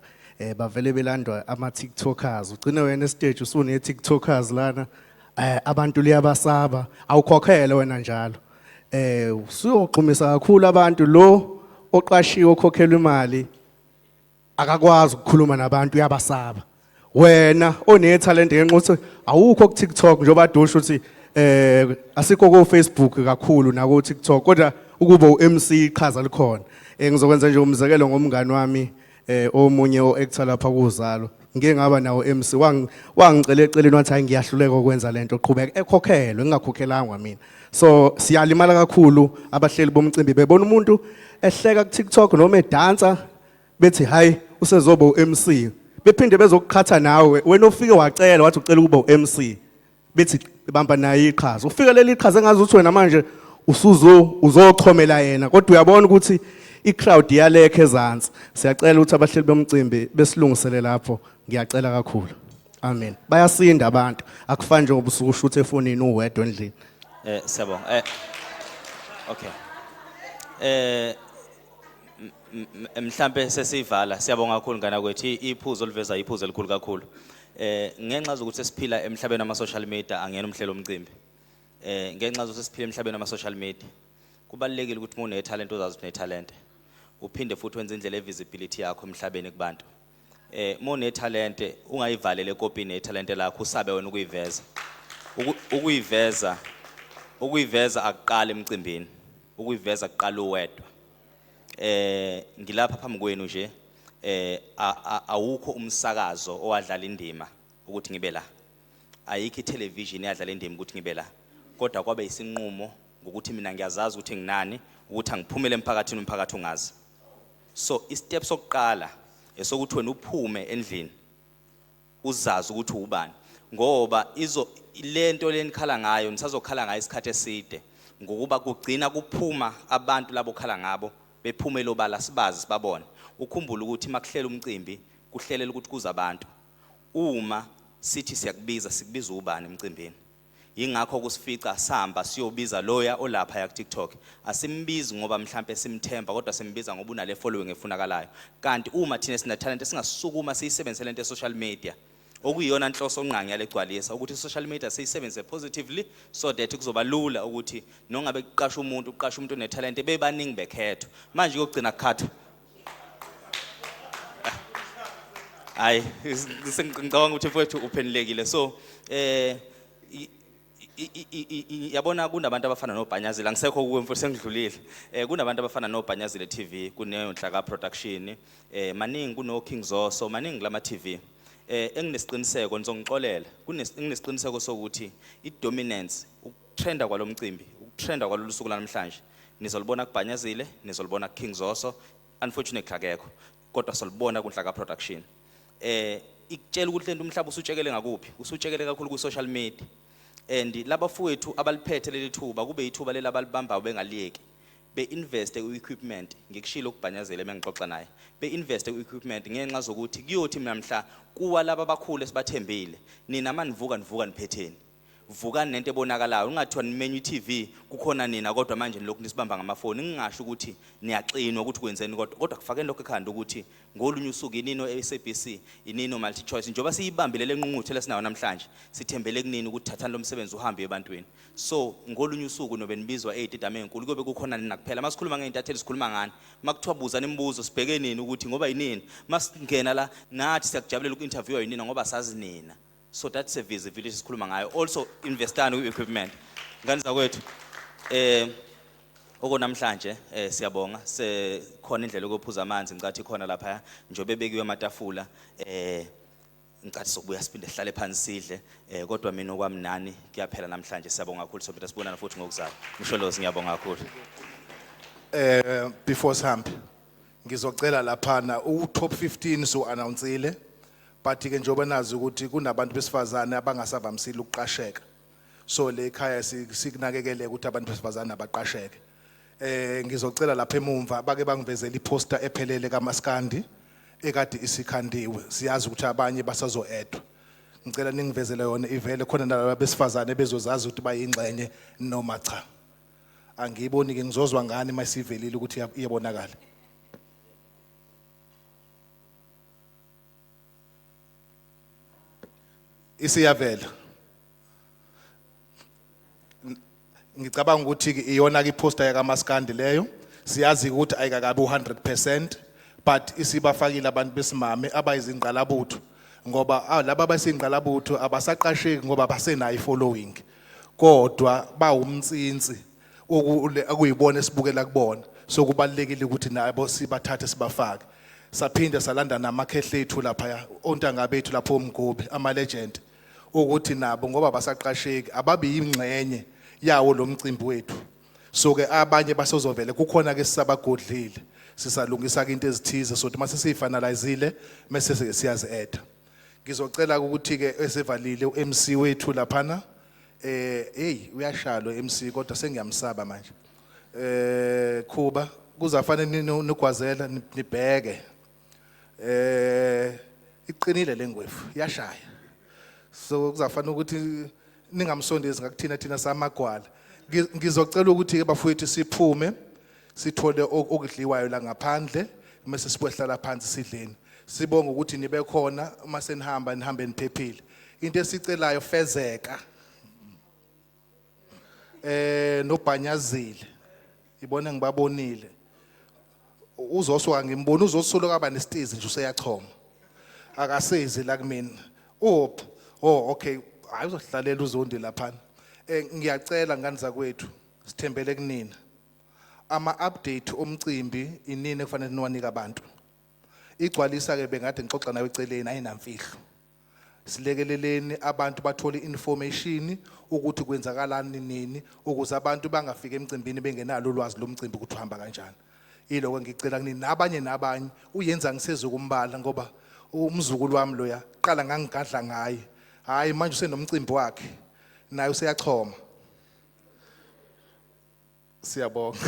Bavele belandwa ama TikTokers. Ugcine wena stage usune TikTokers lana. Abantu liyabasaba awukhokhele wena njalo usuyoxhumisa kakhulu abantu lo oqashiwe okhokhelwa imali akakwazi ukukhuluma nabantu uyabasaba wena one talent ngenxa awukho ku TikTok njengoba dosho ukuthi asikho ku Facebook kakhulu na ku TikTok kodwa ukuba uMC iqhaza likhona ngizokwenza nje umzekelo ngomngani wami omunye oactor lapha kuzalo ngeke ngaba nawo MC wangicela eceleni wathi hayi ngiyahluleka ukwenza lento uqhubeka ekhokhelwe ngingakhokhelanga mina so siyalimala kakhulu abahleli bomcimbi bebona umuntu ehleka ku TikTok noma edansa bethi hayi usezoba uMC bephinde bezokukhatha nawe wena ufike wacela wathi ucela ukuba uMC bethi bamba naye iqhaza ufike leli iqhaza engazuthi wena manje uzochomela yena kodwa uyabona ukuthi i-crowd iyalekhe ezantsi siyacela ukuthi abahleli bomcimbi besilungisele lapho ngiyacela kakhulu amen bayasinda abantu akufani njengoba usukushutha efonini uwedwa endlini siyabonga okay mhlambe sesivala siyabonga kakhulu ngana kwethu iphuzo liveza iphuzo elikhulu kakhulu ngenxa zokuthi sesiphila emhlabeni wama social media angena umhlelo omcimbi ngenxa zokuthi sesiphila emhlabeni wama social media kubalekile ukuthi umuntu unetalent uzazi ukuthi unetalent uphinde futhi wenze indlela evisibility yakho emhlabeni kubantu uma unetalent ungayivalele ekopini yetalent lakho usabe wena ukuyiveza akuqala emcimbini ukuyiveza kuqala uwedwa ngilapha phambi kwenu nje awukho umsakazo owadlala indima ukuthi ngibe la ayikho itelevision eyadlala indima ukuthi ngibe la kodwa kwabe isinqumo ngokuthi mina ngiyazazi ukuthi nginani ukuthi angiphumele emphakathini umphakathi ungazi so istep sokuqala esokuthi wena uphume endlini uzazi ukuthi ubani ngoba lento lenikhala ngayo nisazokhala ngayo isikhathi eside ngokuba kugcina kuphuma abantu labo khala ngabo bephumele obala sibazi sibabone ukhumbula ukuthi makuhlela umcimbi kuhlelela ukuthi kuza abantu uma sithi sikubiza ubani emcimbini yingakho kusifica sihamba siyobiza loya olapha ya TikTok asimbizi ngoba mhlambe simthemba kodwa simbiza ngoba unale following efunakalayo kanti uma thina sina talent singasukuma siyisebenzisele into social media okuyiyona inhloso onqangi yalegcwalisa ukuthi social media siyisebenzise positively so that kuzoba lula ukuthi nongabe uqasha umuntu une talent bebaningi bekhetho manje uyogcina kukhatha Hayi, ngicabanga ukuthi mfowethu uphenilekile. So, yabona kunabantu abafana noBhanyazile, angisekho kuwe mfowethu sengidlulile. Kunabantu abafana noBhanyazile TV, kuneNhlaka Production, maningi kuno King Zoso, maningi lama TV. Enginesiqiniseko ngizongixolela. Nginesiqiniseko sokuthi idominance, ukutrenda kwalomcimbi, ukutrenda kwalolu suku namhlanje, nizolibona kuBhanyazile, nizolibona kuKing Zoso, unfortunately akekho, kodwa solibona kuNhlaka Production. Ikutshela ukuthi lento umhlaba usutshekele ngakuphi, usutshekele kakhulu ku social media. And laba fowethu abaliphethe leli thuba kube yithuba lela abalibambayo bengaliyeki. Be-investe ku-equipment, ngikushilo kuBhanyazile mengixoxa naye. Be-investe ku-equipment ngenxa zokuthi kuyothi namhla kuwa laba abakhulu esibathembile. Nina manivuka niphetheni. Vukani nento ebonakalayo, ungathiwa nimenyu TV kukhona nina kodwa manje nilokhu nisibamba ngamafoni. Ngingasho ukuthi niyaxinwa ukuthi kwenzeni kodwa kufakeni lokho ekhanda ukuthi ngolunye usuku inino SABC, inino multi choice njoba siyibambile lenqungquthe lesinayo namhlanje, sithembele kunini ukuthi thathani lo msebenzi uhambe ebantwini. So ngolunye usuku nobe nibizwa edidame enkulu kube kukhona nina kuphela. Masikhuluma ngeintatheli sikhuluma ngani? Makuthiwa buza nemibuzo sibheke nini ukuthi ngoba yinini? Masingena la nathi siyakujabulela uku-interview yinina ngoba sazi nina. So that's a visibility sikhuluma ngayo. Also investani ku-equipment. Ngani zakwethu namhlanje siyabonga khona indlela yokuphuza amanzi ngicathi khona lapha njobe bekiwe amatafula ngicathi sokubuya siphinde sihlale phansi sidle kodwa mina okwami nani kuyaphela namhlanje siyabonga kakhulu sophinde sibonana futhi ngokuzayo. Msholozi ngiyabonga kakhulu. Before sihambe ngizocela laphana u-top 15 so announcele. But ke njoba nazi ukuthi kunabantu besifazane abangasavamisile ukuqasheka. So le ekhaya sikunakekele ukuthi abantu besifazane abaqasheke. Ngizocela lapha emumva bake bangivezela iposter ephelele kaMaskandi ekade isikhandiwe. Siyazi ukuthi abanye basazo-edwa. Ngicela ningivezele yona ivele khona nalabo besifazane bezozazi ukuthi bayingxenye noma cha. Angiyiboni ke ngizozwa ngani masivelile ukuthi iyabonakala. Isiyavela. Ngicabanga ukuthi iyona ke poster yaka Maskandi leyo. Siyazi ukuthi ayikakabi 100% but isibafakile abantu besimame abayizingqalabutho ngoba laba abasingqalabutho abasaqasheki ngoba basenayo following. Kodwa bawumtsinsi okuyibona esibukela kubona. So kubalekile ukuthi nabo sibathathe sibafake. Saphinda salanda namakhehle ethu lapha ontanga bethu lapho omgobe ama legend. Ukuthi nabo ngoba basaqasheki ababi ingxenye yawo lo mcimbi wethu. So ke abanye basozovela kukhona ke sisabagodlile sisalungisa into ezithize so mase siyifinalizile mase siyazi edda. Ngizocela ukuthi ke esevalile uMC wethu laphana uyashalo MC kodwa sengiyamsaba manje. Khuba kuzafanele nigwazela nibheke. Iqinile lengwefu yashaya. So kuzafanele ukuthi ningamsondezi ngakuthina thina samagwala. Ngizocela ukuthi ke bafowethu siphume sithole okudliwayo la ngaphandle mase sibohlala phansi sidleni. Sibonga ukuthi nibe khona uma senihamba nihambe niphephile. Into esicelayo fezeka. NoBhanyazile. Ibona ngibabonile. Uzoswa ngimbona uzosoloka aba nesitizi nje useyachoma. Akasezi la kumina. Okay, hayi uzohlalela uzondi lapha. Ngiyacela ngani zakwethu sithembele kunina. Ama update omcimbi inini kufanele niwanika abantu. Igcwalisa ke bengathi ngixoxa nawe eceleni ayinamfihlo. Silekeleleni abantu bathole information ukuthi kwenzakalani nini ukuze abantu bangafika emcimbini bengenalo ulwazi lomcimbi ukuthi uhamba kanjani. Yiloko ngicela kunini nabanye uyenza ngisezokumbala ngoba umzukulu wami lo yaqala ngangigadla ngaye. Hayi manje usenomcimbi wakhe naye useyachoma. Siyabonga.